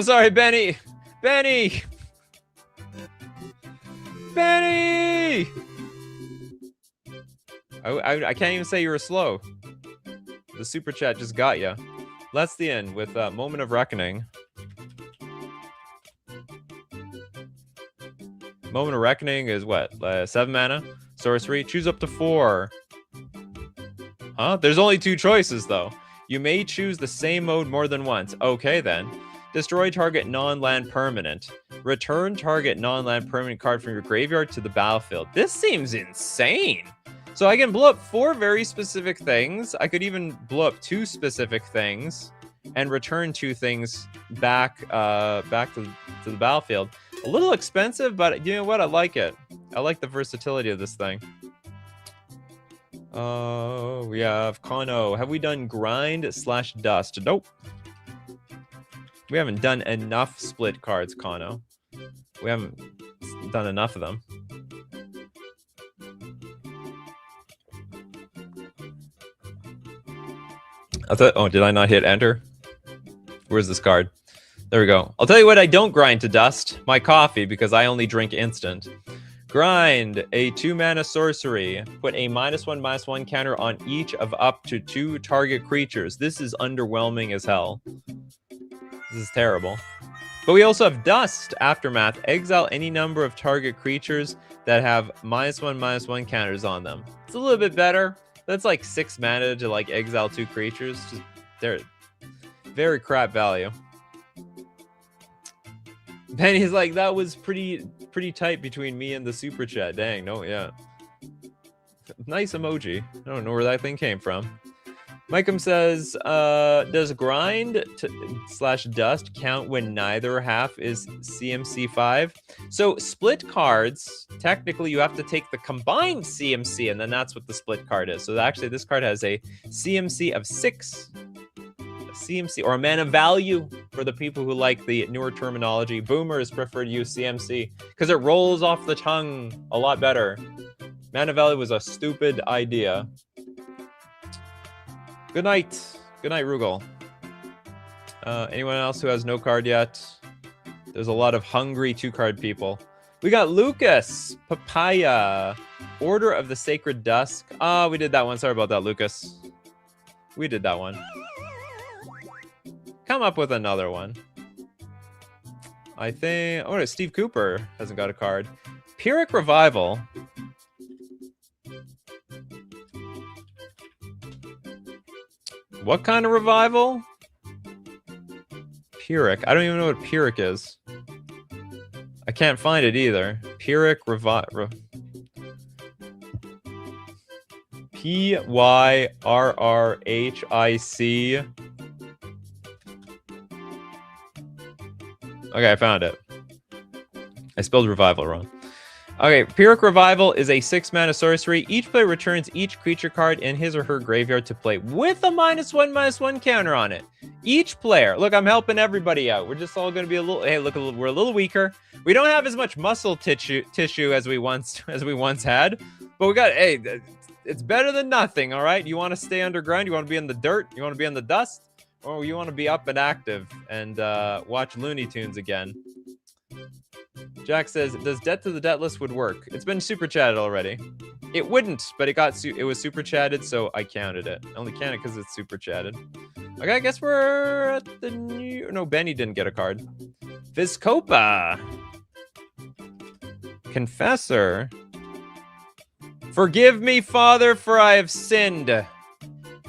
sorry, Benny. Benny! Benny! I can't even say you were slow. The super chat just got you. Let's the end with Moment of Reckoning. Moment of Reckoning is what? 7 mana? Sorcery? Choose up to 4. Huh? There's only 2 choices, though. You may choose the same mode more than once. Okay, then. Destroy target non-land permanent. Return target non-land permanent card from your graveyard to the battlefield. This seems insane. So I can blow up 4 very specific things. I could even blow up 2 specific things and return 2 things back to the battlefield. A little expensive, but you know what? I like it. I like the versatility of this thing. We have Kano. Have we done grind/dust? Nope. We haven't done enough split cards, Kano. We haven't done enough of them. Oh, did I not hit enter? Where's this card? There we go. I'll tell you what I don't grind to dust. My coffee, because I only drink instant. Grind a 2 mana sorcery. Put a -1/-1 counter on each of up to 2 target creatures. This is underwhelming as hell. This is terrible. But we also have Dust Aftermath. Exile any number of target creatures that have -1/-1 counters on them. It's a little bit better. That's like 6 mana to like exile 2 creatures. Just they're very crap value. Penny's like, that was pretty tight between me and the super chat. Dang, no, yeah. Nice emoji. I don't know where that thing came from. Micum says, does grind/dust count when neither half is CMC 5? So split cards, technically you have to take the combined CMC, and then that's what the split card is. So actually this card has a CMC of 6. CMC, or a mana value for the people who like the newer terminology. Boomers prefer to use CMC because it rolls off the tongue a lot better. Mana value was a stupid idea. Good night. Good night, Rugal. Anyone else who has no card yet? There's a lot of hungry 2-card people. We got Lucas, Papaya, Order of the Sacred Dusk. Oh, we did that one. Sorry about that, Lucas. We did that one. Come up with another one. I think... Oh, Steve Cooper hasn't got a card. Pyrrhic Revival. What kind of revival? Pyrrhic. I don't even know what Pyrrhic is. I can't find it either. Pyrrhic Revival. Pyrrhic. Okay, I found it. I spelled revival wrong. Okay, Pyrrhic Revival is a 6 mana sorcery. Each player returns each creature card in his or her graveyard to play with a -1/-1 counter on it. Each player. Look, I'm helping everybody out. We're just all going to be a little... Hey, look, we're a little weaker. We don't have as much muscle tissue as we once had. But we got... Hey, it's better than nothing, all right? You want to stay underground? You want to be in the dirt? You want to be in the dust? Or you want to be up and active and watch Looney Tunes again? Jack says, does debt to the debtless would work? It's been super chatted already. It wouldn't, but it was super chatted, so I counted it. I only counted because it's super chatted. Okay, I guess we're at the new... No, Benny didn't get a card. Vizkopa. Confessor. Forgive me, Father, for I have sinned.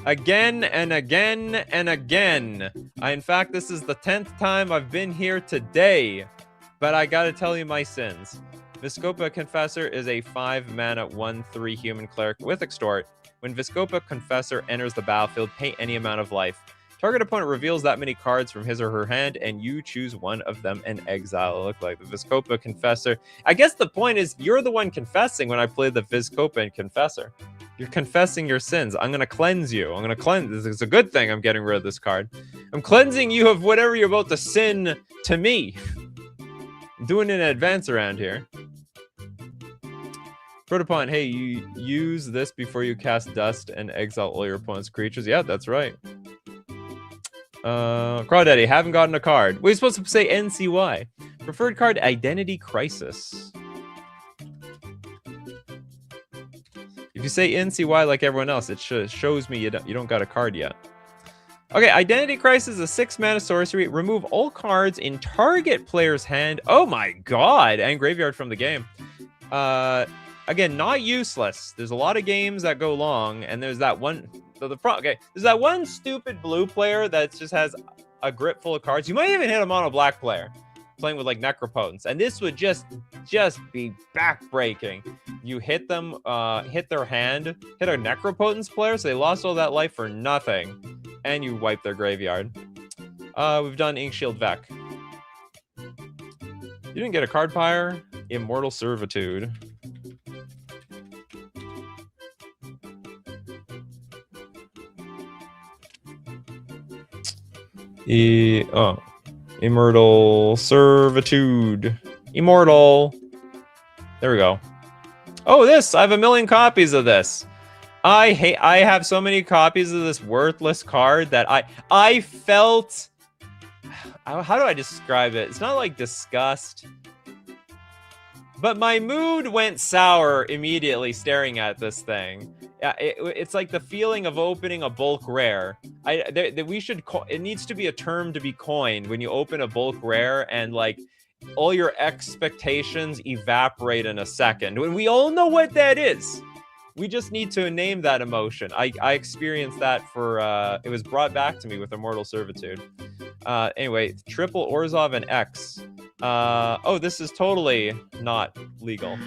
Again and again and again. In fact, this is the 10th time I've been here today. But I gotta tell you my sins. Vizkopa Confessor is a 5-mana 1/3 human cleric with Extort. When Vizkopa Confessor enters the battlefield, pay any amount of life. Target opponent reveals that many cards from his or her hand, and you choose one of them and exile. Look like the Vizkopa Confessor. I guess the point is you're the one confessing when I play the Vizkopa Confessor. You're confessing your sins. I'm going to cleanse you. I'm going to cleanse. This is a good thing I'm getting rid of this card. I'm cleansing you of whatever you're about to sin to me. I'm doing it in advance around here. Protopon, hey, you use this before you cast Dust and exile all your opponent's creatures. Yeah, that's right. Crawdaddy, haven't gotten a card. We're supposed to say NCY. Preferred card, Identity Crisis. If you say NCY like everyone else, it shows me you don't got a card yet. Okay, Identity Crisis is a 6-mana sorcery. Remove all cards in target player's hand. Oh my god! And graveyard from the game. Again, not useless. There's a lot of games that go long, and there's that one... Okay, there's that one stupid blue player that just has a grip full of cards. You might even hit a mono black player playing with like Necropotence, and this would just be backbreaking. You hit them, hit their hand, hit a Necropotence player, so they lost all that life for nothing, and you wipe their graveyard. We've done Inkshield Vec. You didn't get a card pyre? Immortal Servitude. Immortal Servitude. Immortal. There we go. Oh, this! I have 1 million copies of this. I have so many copies of this worthless card that I felt... How do I describe it? It's not like disgust. But my mood went sour immediately staring at this thing. Yeah, it's like the feeling of opening a bulk rare. It needs to be a term to be coined when you open a bulk rare and like all your expectations evaporate in a second. And we all know what that is. We just need to name that emotion. I experienced that for, it was brought back to me with Immortal Servitude. Anyway, triple Orzhov and X. Oh, this is totally not legal.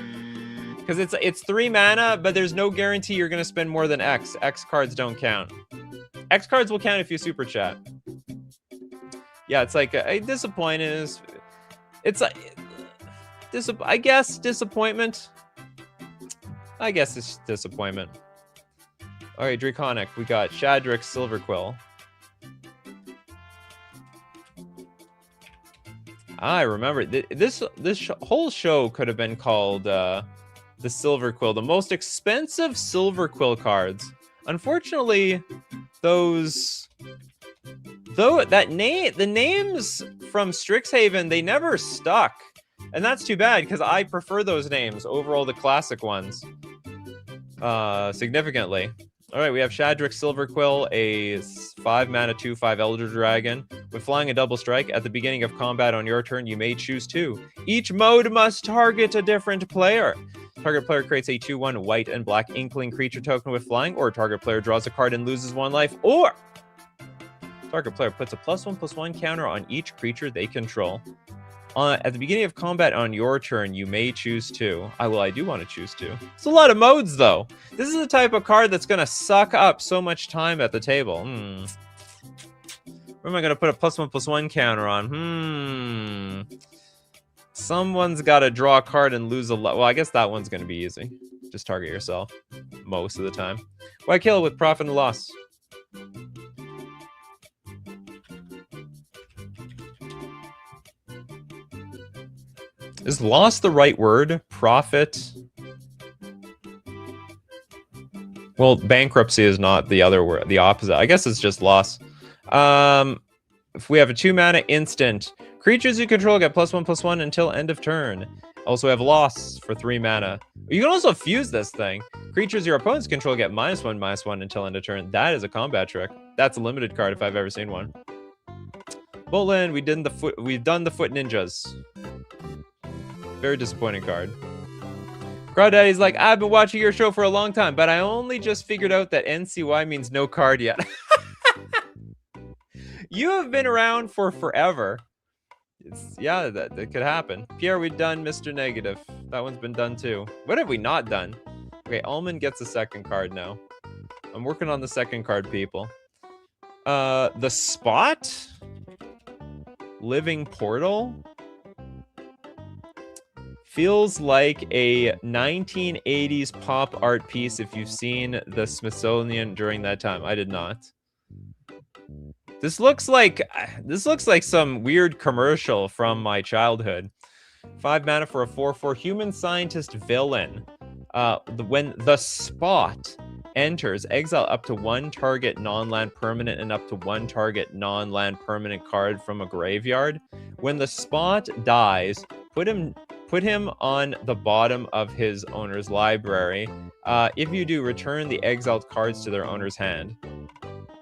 Because it's 3 mana, but there's no guarantee you're going to spend more than X. X cards don't count. X cards will count if you super chat. Yeah, it's like a disappointment. It's like, I guess disappointment. I guess it's disappointment. All right, Draconic. We got Shadrick Silverquill. I remember this whole show could have been called the Silverquill, the most expensive Silverquill cards. Unfortunately, the names from Strixhaven, they never stuck. And that's too bad, because I prefer those names over all the classic ones. Significantly. Alright, we have Shadrick Silverquill, a 5-mana 2/5 Elder Dragon. With flying a double strike, at the beginning of combat on your turn, you may choose 2. Each mode must target a different player. Target player creates a 2/1 white and black Inkling creature token with flying, or target player draws a card and loses 1 life, or target player puts a +1/+1 counter on each creature they control. At the beginning of combat on your turn, you may choose 2. I do want to choose 2. It's a lot of modes, though. This is the type of card that's going to suck up so much time at the table. Where am I going to put a +1/+1 counter on? Someone's got to draw a card and lose a lot. Well, I guess that one's going to be easy. Just target yourself most of the time. Why kill it with profit and loss? Is loss the right word? Profit? Well, bankruptcy is not the other word, the opposite. I guess it's just loss. If we have a 2-mana instant, Creatures you control get +1/+1 until end of turn. Also have loss for 3 mana. You can also fuse this thing. Creatures your opponents control get -1/-1 until end of turn. That is a combat trick. That's a limited card if I've ever seen one. Bolin, we've done the foot ninjas. Very disappointing card. Crawdaddy's like, I've been watching your show for a long time, but I only just figured out that NCY means no card yet. You have been around for forever. Yeah, that could happen. Pierre, we've done Mr. Negative. That one's been done too. What have we not done? Okay, Almond gets a second card now. I'm working on the second card, people. The Spot? Living Portal? Feels like a 1980s pop art piece if you've seen the Smithsonian during that time. I did not. This looks like some weird commercial from my childhood. 5 mana for a 4/4 human scientist villain. When the Spot enters, exile up to 1 target non-land permanent and up to 1 target non-land permanent card from a graveyard. When the Spot dies, put him on the bottom of his owner's library. If you do, return the exiled cards to their owner's hand.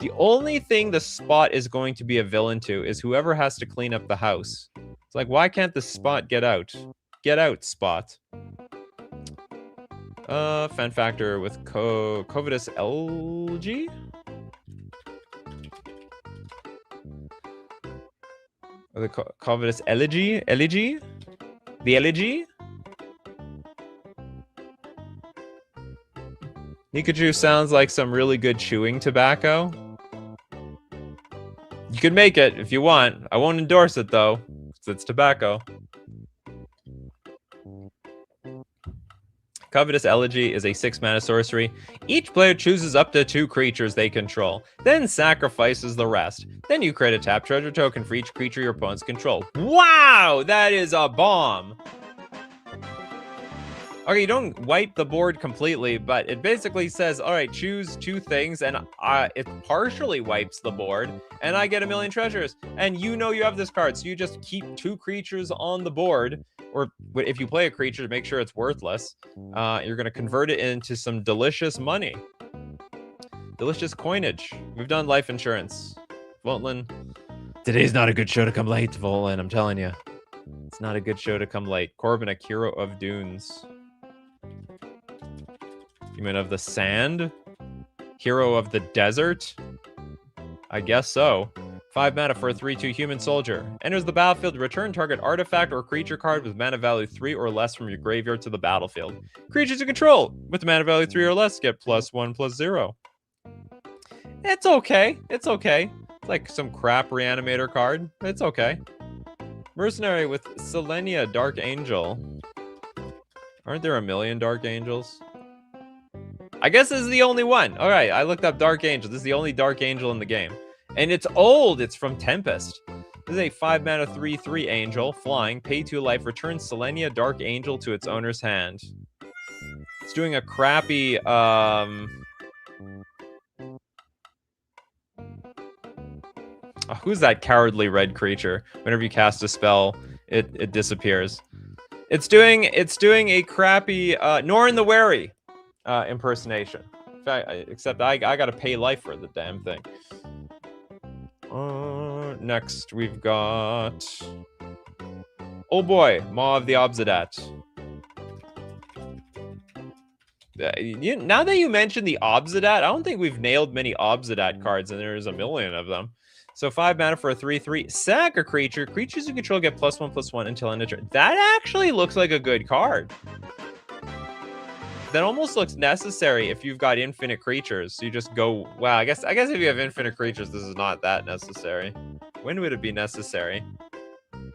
The only thing the Spot is going to be a villain to is whoever has to clean up the house. It's like, why can't the Spot get out? Get out, Spot. Fan Factor with Covetous LG? Or the Covetous Elegy? Elegy? The Elegy? Nikachu sounds like some really good chewing tobacco. You could make it if you want. I won't endorse it though, because it's tobacco. Covetous Elegy is a 6 mana sorcery. Each player chooses up to 2 creatures they control, then sacrifices the rest. Then you create a tap treasure token for each creature your opponents control. Wow, that is a bomb! Okay, you don't wipe the board completely, but it basically says, all right, choose 2 things, and it partially wipes the board, and I get 1,000,000 treasures. And you know you have this card, so you just keep 2 creatures on the board, or if you play a creature to make sure it's worthless, you're going to convert it into some delicious money. Delicious coinage. We've done life insurance. Voltlin. Today's not a good show to come late, Voltlin, I'm telling you. It's not a good show to come late. Corvinic, Hero of Dunes. You mean of the sand? Hero of the desert? I guess so. 5 mana for a 3/2 human soldier. Enters the battlefield, return target artifact or creature card with mana value 3 or less from your graveyard to the battlefield. Creatures you control with mana value 3 or less get +1/+0. It's okay. It's okay. It's like some crap reanimator card. It's okay. Mercenary with Selenia Dark Angel. Aren't there 1,000,000 Dark Angels? I guess this is the only one. All right, I looked up Dark Angel. This is the only Dark Angel in the game. And it's old. It's from Tempest. This is a 5 mana 3/3 angel. Flying. Pay 2 life. Returns Selenia Dark Angel to its owner's hand. It's doing a crappy... who's that cowardly red creature? Whenever you cast a spell, it disappears. It's doing a crappy Norn the Wary impersonation. In fact, except I gotta pay life for the damn thing. Next we've got... oh boy, Maw of the Obsidat. Now that you mention the Obsidat, I don't think we've nailed many Obsidat cards, and there's 1,000,000 of them. So 5 mana for a 3/3. Sack a creature. Creatures you control get +1/+1 until end of turn. That actually looks like a good card. That almost looks necessary if you've got infinite creatures. You just go, wow, I guess if you have infinite creatures, this is not that necessary. When would it be necessary?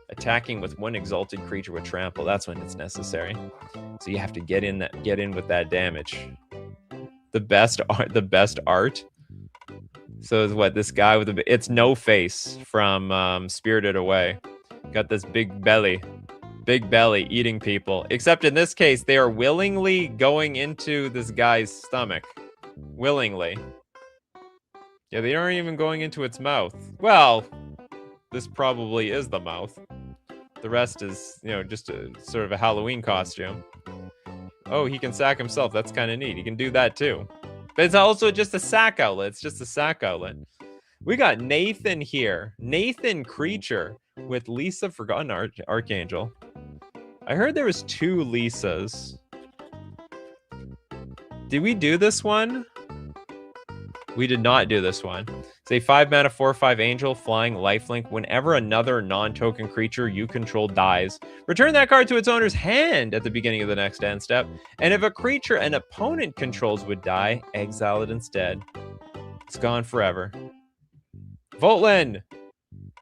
Attacking with 1 exalted creature with trample. That's when it's necessary. So you have to get in with that damage. The best art. So is what this guy with it's No Face from Spirited Away. Got this big belly eating people. Except in this case, they are willingly going into this guy's stomach. Willingly. Yeah, they aren't even going into its mouth. Well, this probably is the mouth. The rest is, you know, just a sort of a Halloween costume. Oh, he can sack himself. That's kind of neat. He can do that too. But it's also just a sack outlet. It's just a sack outlet. We got Nathan here. Nathan Creature with Lisa Forgotten Archangel. I heard there was 2 Lisas. Did we do this one? We did not do this one. It's a 5-mana 4/5 angel flying lifelink. Whenever another non-token creature you control dies, return that card to its owner's hand at the beginning of the next end step. And if a creature an opponent controls would die, exile it instead. It's gone forever. Voltlin,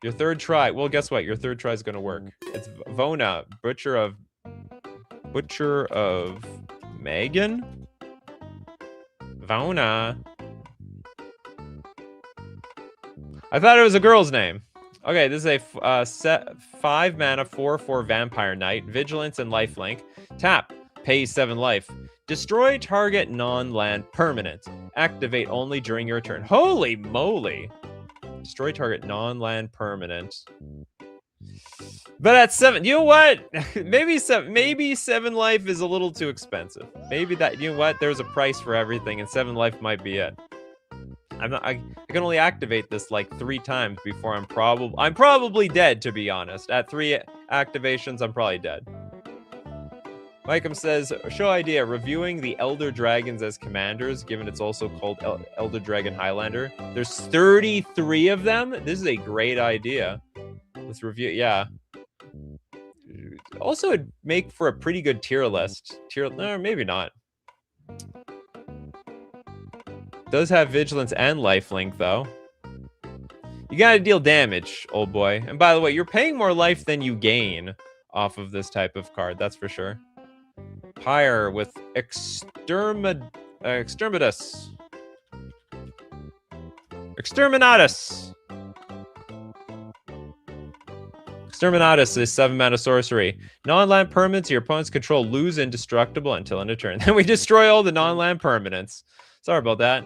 your 3rd try. Well, guess what? Your 3rd try is going to work. It's Vona, Butcher of Megan? Vona. I thought it was a girl's name. Okay, this is a 5-mana 4/4 Vampire Knight, Vigilance and Lifelink. Tap, pay 7 life. Destroy target non-land permanent. Activate only during your turn. Holy moly! Destroy target non-land permanent. But at 7, you know what? maybe 7 life is a little too expensive. Maybe that, you know what? There's a price for everything, and 7 life might be it. I can only activate this like 3 times before I'm probably dead, to be honest. At 3 activations, I'm probably dead. Mikeum says, show idea, reviewing the Elder Dragons as commanders, given it's also called Elder Dragon Highlander. There's 33 of them. This is a great idea. Let's review, yeah. Also, it'd make for a pretty good tier list. No, maybe not. Does have vigilance and lifelink though. You gotta deal damage, old boy. And by the way, you're paying more life than you gain off of this type of card, that's for sure. Pyre with Exterminatus. Exterminatus is 7-mana sorcery. Non-land permanents your opponents control lose indestructible until end of turn. Then we destroy all the non-land permanents. Sorry about that.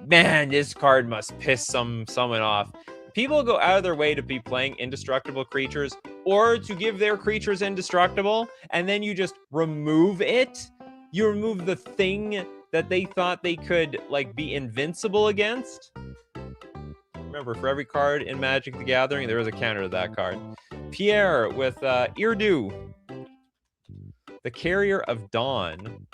Man, this card must piss someone off. People go out of their way to be playing indestructible creatures or to give their creatures indestructible, and then you just remove it. You remove the thing that they thought they could like be invincible against. Remember, for every card in Magic the Gathering, there is a counter to that card. Pierre with Irdu, the Carrier of Dawn.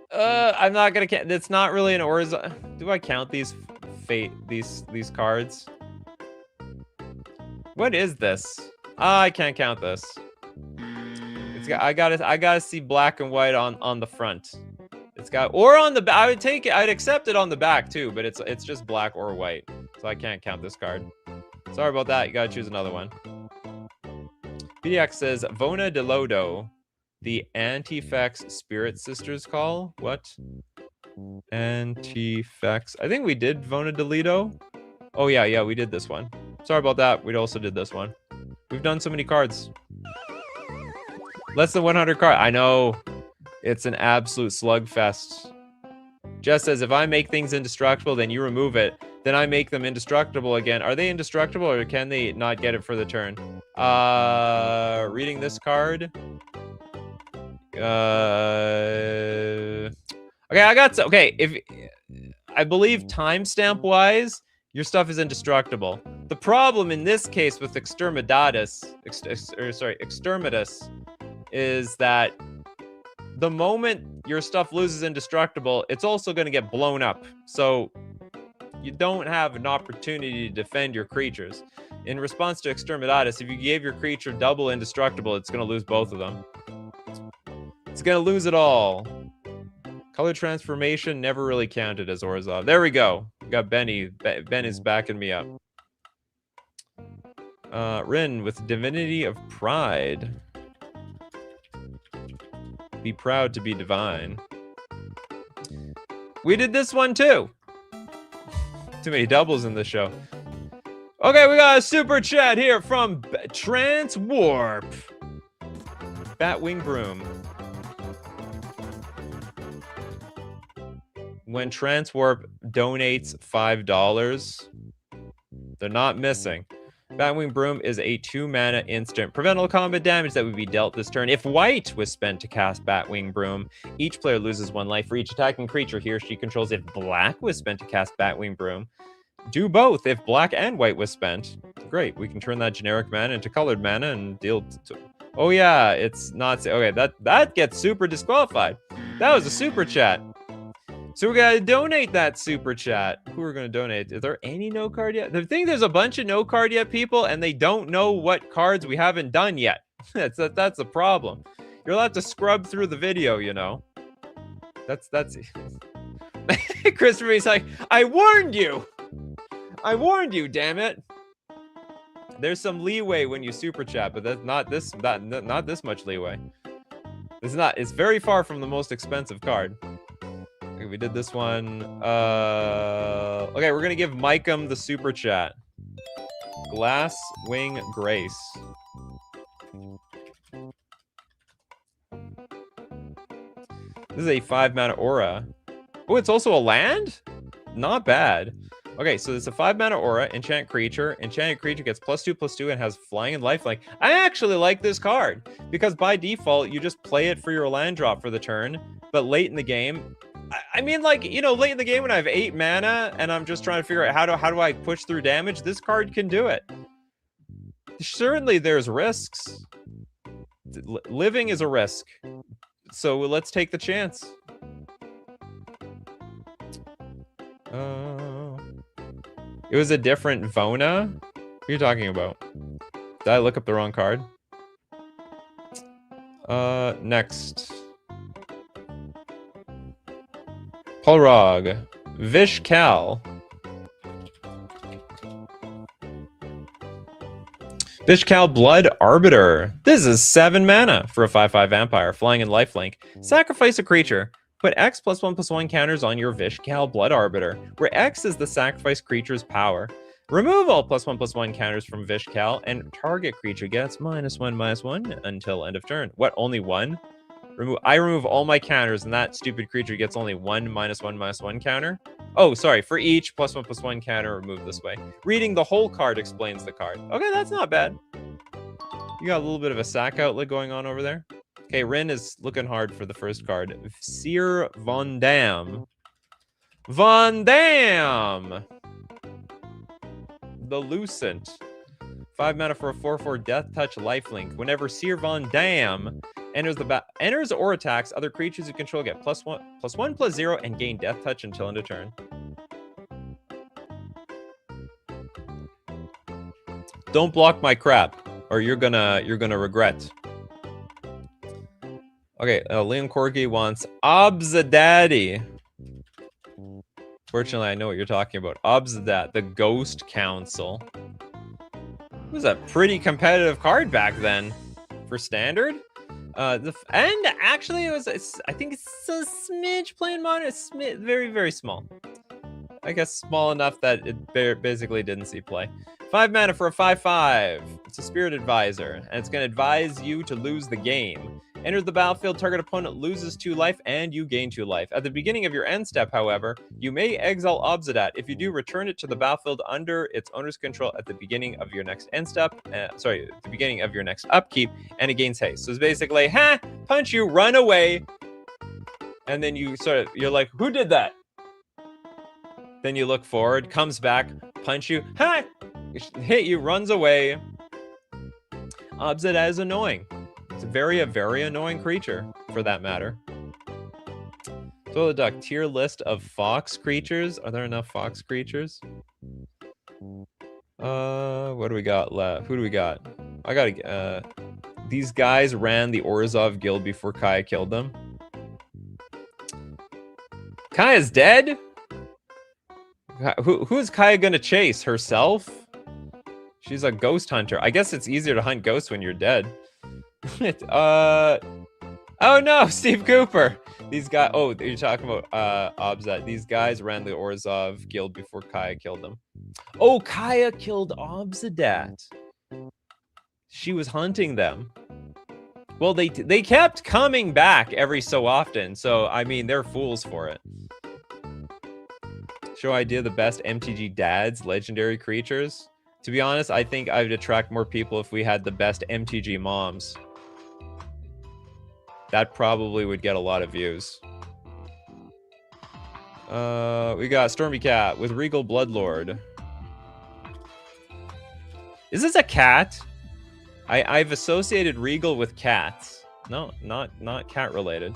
I'm not gonna count. It's not really an Orzhov. Do I count these these cards? What is this? I can't count this. It's got. I gotta see black and white on the front. It's got, or on the back. I would take it. I'd accept it on the back too, but it's just black or white, so I can't count this card. Sorry about that. You gotta choose another one. PDX says Vona de Lodo. The Antifex Spirit Sisters call? What? Antifex. I think we did Vona de Lido. Oh, yeah, we did this one. Sorry about that. We also did this one. We've done so many cards. Less than 100 cards. I know. It's an absolute slugfest. Jess says, if I make things indestructible, then you remove it. Then I make them indestructible again. Are they indestructible or can they not get it for the turn? Reading this card. Okay, if I believe timestamp wise, your stuff is indestructible. The problem in this case with Exterminatus is that the moment your stuff loses indestructible, it's also going to get blown up. So you don't have an opportunity to defend your creatures. In response to Exterminatus, if you gave your creature double indestructible, it's going to lose both of them. It's gonna lose it all. Color transformation never really counted as Orzhov. There we go. We got Benny. Ben is backing me up. Rin with Divinity of Pride. Be proud to be divine. We did this one too. Too many doubles in this show. Okay, we got a super chat here from Transwarp. Batwing Broom. When Transwarp donates $5, they're not missing. Batwing Broom is a 2-mana instant. Prevent all combat damage that would be dealt this turn. If white was spent to cast Batwing Broom, each player loses 1 life for each attacking creature he or she controls. If black was spent to cast Batwing Broom, do both. If black and white was spent, great. We can turn that generic mana into colored mana and deal... Oh yeah, it's not... Okay, that gets super disqualified. That was a super chat. So we gotta donate that super chat. Who are gonna donate? Is there any no card yet? The thing, there's a bunch of no card yet people, and they don't know what cards we haven't done yet. that's the problem. You're allowed to scrub through the video, you know. That's Christopher is like, I warned you, damn it. There's some leeway when you super chat, but that's not this much leeway. It's very far from the most expensive card. Okay, we did this one. Okay, we're gonna give Micum the super chat. Glasswing Grace. This is a 5-mana aura. Oh, it's also a land? Not bad. Okay, so it's a 5-mana aura, enchant creature. Enchanted creature gets +2/+2 and has flying and lifelink. I actually like this card because by default, you just play it for your land drop for the turn. But late in the game, I mean, like, you know, late in the game when I have 8 mana and I'm just trying to figure out how do I push through damage, this card can do it. Certainly there's risks. Living is a risk. So let's take the chance. It was a different Vona? What are you talking about? Did I look up the wrong card? Next. Polrog. Vishkal. Vishkal Blood Arbiter. This is 7 mana for a 5/5 vampire, flying and lifelink. Sacrifice a creature. Put X +1/+1 counters on your Vishkal Blood Arbiter, where X is the sacrificed creature's power. Remove all +1/+1 counters from Vishkal, and target creature gets -1/-1 until end of turn. What, only 1? I remove all my counters, and that stupid creature gets only 1 -1/-1 counter? Oh, sorry, for each +1/+1 counter removed this way. Reading the whole card explains the card. Okay, that's not bad. You got a little bit of a sack outlet going on over there. Okay, Rin is looking hard for the first card. Seer Von Dam. Von Dam! The Lucent. 5 mana for a 4/4 Death Touch lifelink. Whenever Seer Von Dam enters or attacks, other creatures you control get +1/+0 and gain Death Touch until end of turn. Don't block my crap, or you're gonna regret. Okay, Leon Corgi wants Obzadaddy. Fortunately, I know what you're talking about. Obzadat, the Ghost Council. It was a pretty competitive card back then for Standard. And actually, I think it's a smidge playing modern. It's very, very small. I guess small enough that it basically didn't see play. 5 mana for a 5/5. It's a Spirit Advisor, and it's going to advise you to lose the game. Enters the battlefield, target opponent loses 2 life, and you gain 2 life. At the beginning of your end step, however, you may exile Obzadat. If you do, return it to the battlefield under its owner's control at the beginning of your next end step. At the beginning of your next upkeep, and it gains haste. So it's basically, punch you, run away, and then you're like, who did that? Then you look forward, comes back, punch you, hit you, runs away. Obzadat is annoying. It's a very annoying creature, for that matter. So the duck tier list of fox creatures. Are there enough fox creatures? What do we got left? Who do we got? I gotta. These guys ran the Orzhov guild before Kaya killed them. Kaya's dead? Who is Kaya gonna chase? Herself? She's a ghost hunter. I guess it's easier to hunt ghosts when you're dead. Oh no, Steve Cooper. These guys. Oh, you're talking about Obzat. These guys ran the Orzhov guild before Kaya killed them. Oh, Kaya killed Obzadat. She was hunting them. Well, they kept coming back every so often. So I mean, they're fools for it. Show idea the best MTG dads legendary creatures. To be honest, I think I would attract more people if we had the best MTG moms. That probably would get a lot of views. We got Stormy Cat with Regal Bloodlord. Is this a cat? I've associated Regal with cats. No, not cat related.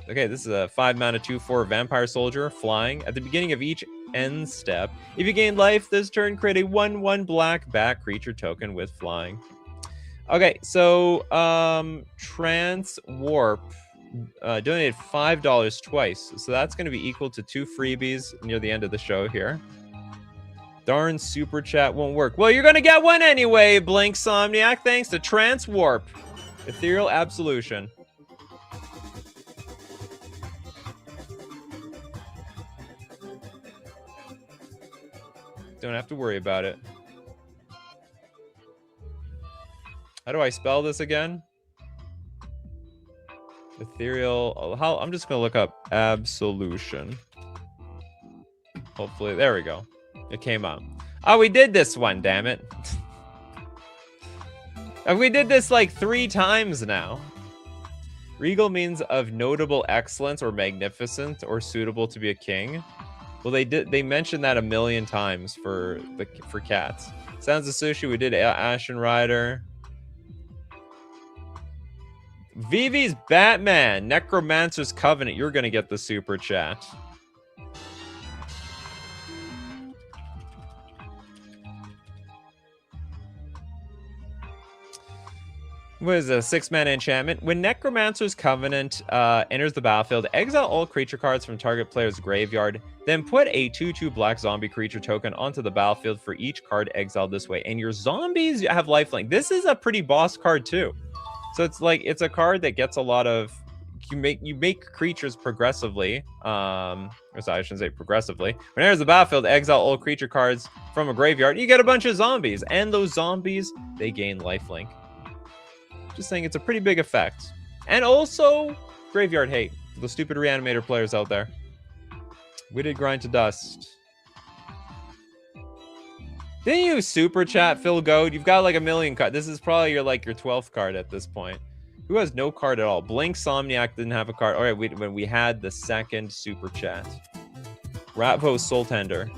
Okay, this is a 5-mana 2/4 Vampire Soldier, flying. At the beginning of each end step, if you gain life this turn, create a 1/1 black bat creature token with flying. Okay, so Trance Warp donated $5 twice, so that's going to be equal to 2 freebies near the end of the show here. Darn super chat won't work. Well, you're going to get one anyway, Blink Somniac, thanks to Trance Warp. Ethereal Absolution. Don't have to worry about it. How do I spell this again? Ethereal. I'm just gonna look up Absolution. Hopefully, there we go. It came up. Oh, we did this one, damn it. And we did this like 3 times now. Regal means of notable excellence or magnificent or suitable to be a king. Well, they mentioned that 1,000,000 times for cats. Sounds of Sushi, we did Ashen Rider. Vivi's Batman, Necromancer's Covenant. You're gonna get the super chat. What is a 6-mana enchantment? When Necromancer's Covenant enters the battlefield, exile all creature cards from target player's graveyard, then put a 2/2 black zombie creature token onto the battlefield for each card exiled this way. And your zombies have lifelink. This is a pretty boss card too. So it's a card that gets a lot of you make creatures progressively. Or sorry, I shouldn't say progressively. When it enters the battlefield, exile all creature cards from a graveyard. You get a bunch of zombies, and those zombies they gain lifelink. Just saying, it's a pretty big effect. And also, graveyard hate. The stupid reanimator players out there. We did grind to dust. Didn't you super chat Phil Goad? You've got like 1,000,000 cards. This is probably your 12th card at this point. Who has no card at all? Blink Somniac didn't have a card. All right, when we had the second super chat. Ravos Soul Tender.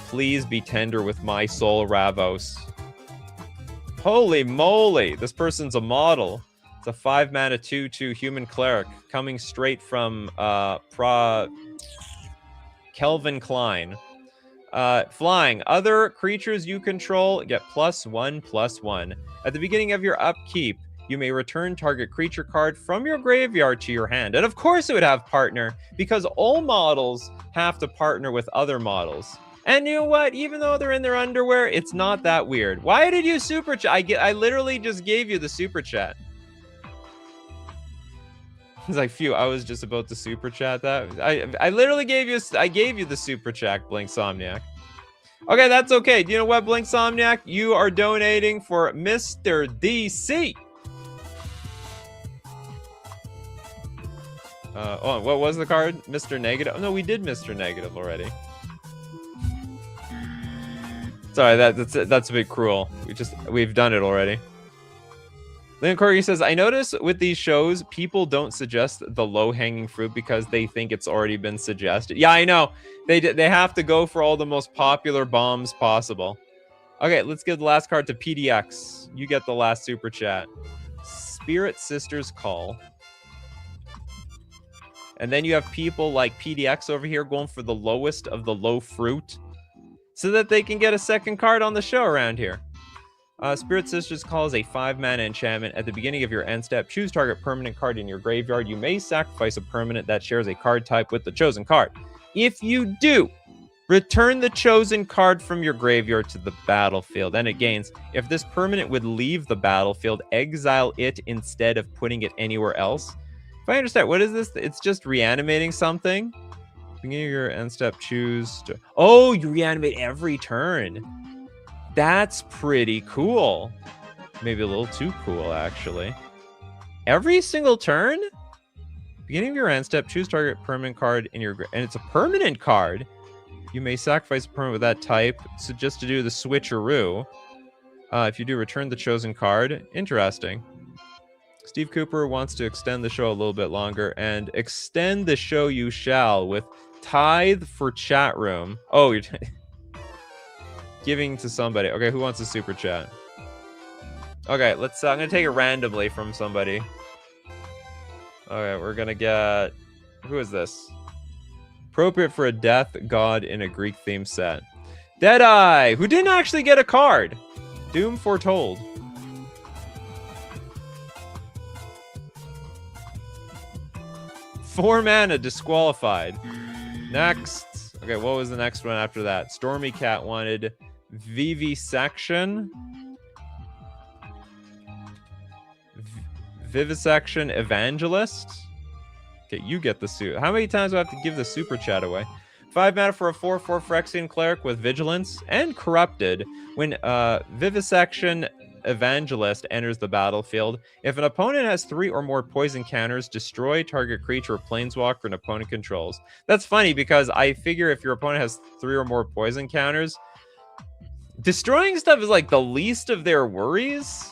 Please be tender with my soul, Ravos. Holy moly, this person's a model. It's a 5-mana 2/2 human cleric coming straight from Kelvin Klein. Flying. Other creatures you control get +1/+1. At the beginning of your upkeep, you may return target creature card from your graveyard to your hand. And of course it would have partner, because all models have to partner with other models. And you know what? Even though they're in their underwear, it's not that weird. Why did you super chat? I literally just gave you the super chat. It's like, phew, I was just about to super chat that. I literally gave you the super chat, Blink Somniac. Okay, that's okay. Do you know what, Blink Somniac? You are donating for Mr. DC. Oh, what was the card? Mr. Negative? Oh, no, we did Mr. Negative already. Sorry, that's a bit cruel. We've done it already. Leon Corgi says, I notice with these shows, people don't suggest the low-hanging fruit because they think it's already been suggested. Yeah, I know. They have to go for all the most popular bombs possible. Okay, let's give the last card to PDX. You get the last super chat. Spirit Sisters Call. And then you have people like PDX over here going for the lowest of the low fruit, so that they can get a second card on the show around here. Spirit Sisters Call is a 5-mana enchantment. At the beginning of your end step, choose target permanent card in your graveyard. You may sacrifice a permanent that shares a card type with the chosen card. If you do, return the chosen card from your graveyard to the battlefield, and it gains. If this permanent would leave the battlefield, exile it instead of putting it anywhere else. If I understand, what is this? It's just reanimating something. Beginning of your end step, choose to... Oh, you reanimate every turn. That's pretty cool. Maybe a little too cool, actually. Every single turn? Beginning of your end step, choose target permanent card in your... And it's a permanent card. You may sacrifice a permanent with that type, so just to do the switcheroo. If you do, return the chosen card. Interesting. Steve Cooper wants to extend the show a little bit longer, and extend the show you shall with tithe for chat room. Oh, you're giving to somebody. Okay, who wants a super chat? Okay, let's. I'm gonna take it randomly from somebody. Okay, we're gonna get. Who is this? Appropriate for a death god in a Greek theme set. Deadeye, who didn't actually get a card. Doom foretold. Four mana disqualified. Next. Okay, what was the next one after that? Stormy Cat wanted Vivisection. Vivisection Evangelist. Okay, you get the suit. How many times do I have to give the super chat away? 5 mana for a 4/4 Phyrexian Cleric with Vigilance and Corrupted. When Vivisection Evangelist enters the battlefield, if an opponent has 3 or more poison counters, destroy target creature or planeswalker an opponent controls. That's funny because I figure if your opponent has 3 or more poison counters, destroying stuff is like the least of their worries.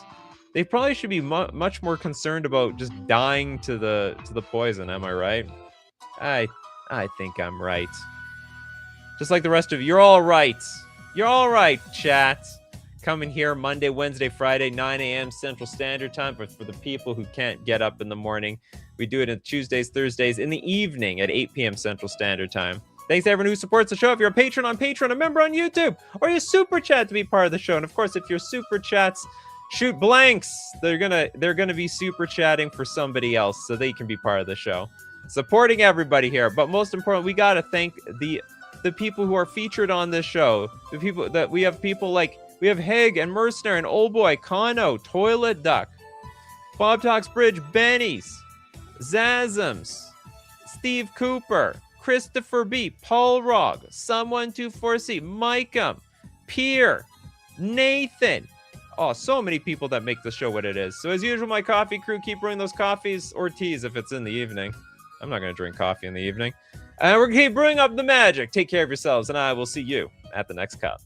They probably should be much more concerned about just dying to the poison. Am I right? I think I'm right. Just like the rest of you, you're all right. You're all right, chat. Coming here Monday, Wednesday, Friday, 9 a.m. Central Standard Time. But for the people who can't get up in the morning, we do it on Tuesdays, Thursdays, in the evening at 8 p.m. Central Standard Time. Thanks to everyone who supports the show. If you're a patron on Patreon, a member on YouTube, or you super chat to be part of the show. And of course, if your super chats shoot blanks, they're gonna be super chatting for somebody else so they can be part of the show. Supporting everybody here, but most important, we gotta thank the people who are featured on this show. The people that we have Hig and Mercenary and Old Boy, Kano, Toilet Duck, Bob Talks Bridge, Benny's, Zazums, Steve Cooper, Christopher B, Paul Rogg, Someone24C, Micah, Pierre, Nathan. Oh, so many people that make the show what it is. So as usual, my coffee crew, keep brewing those coffees or teas if it's in the evening. I'm not going to drink coffee in the evening. And we're going to keep brewing up the magic. Take care of yourselves, and I will see you at the next cup.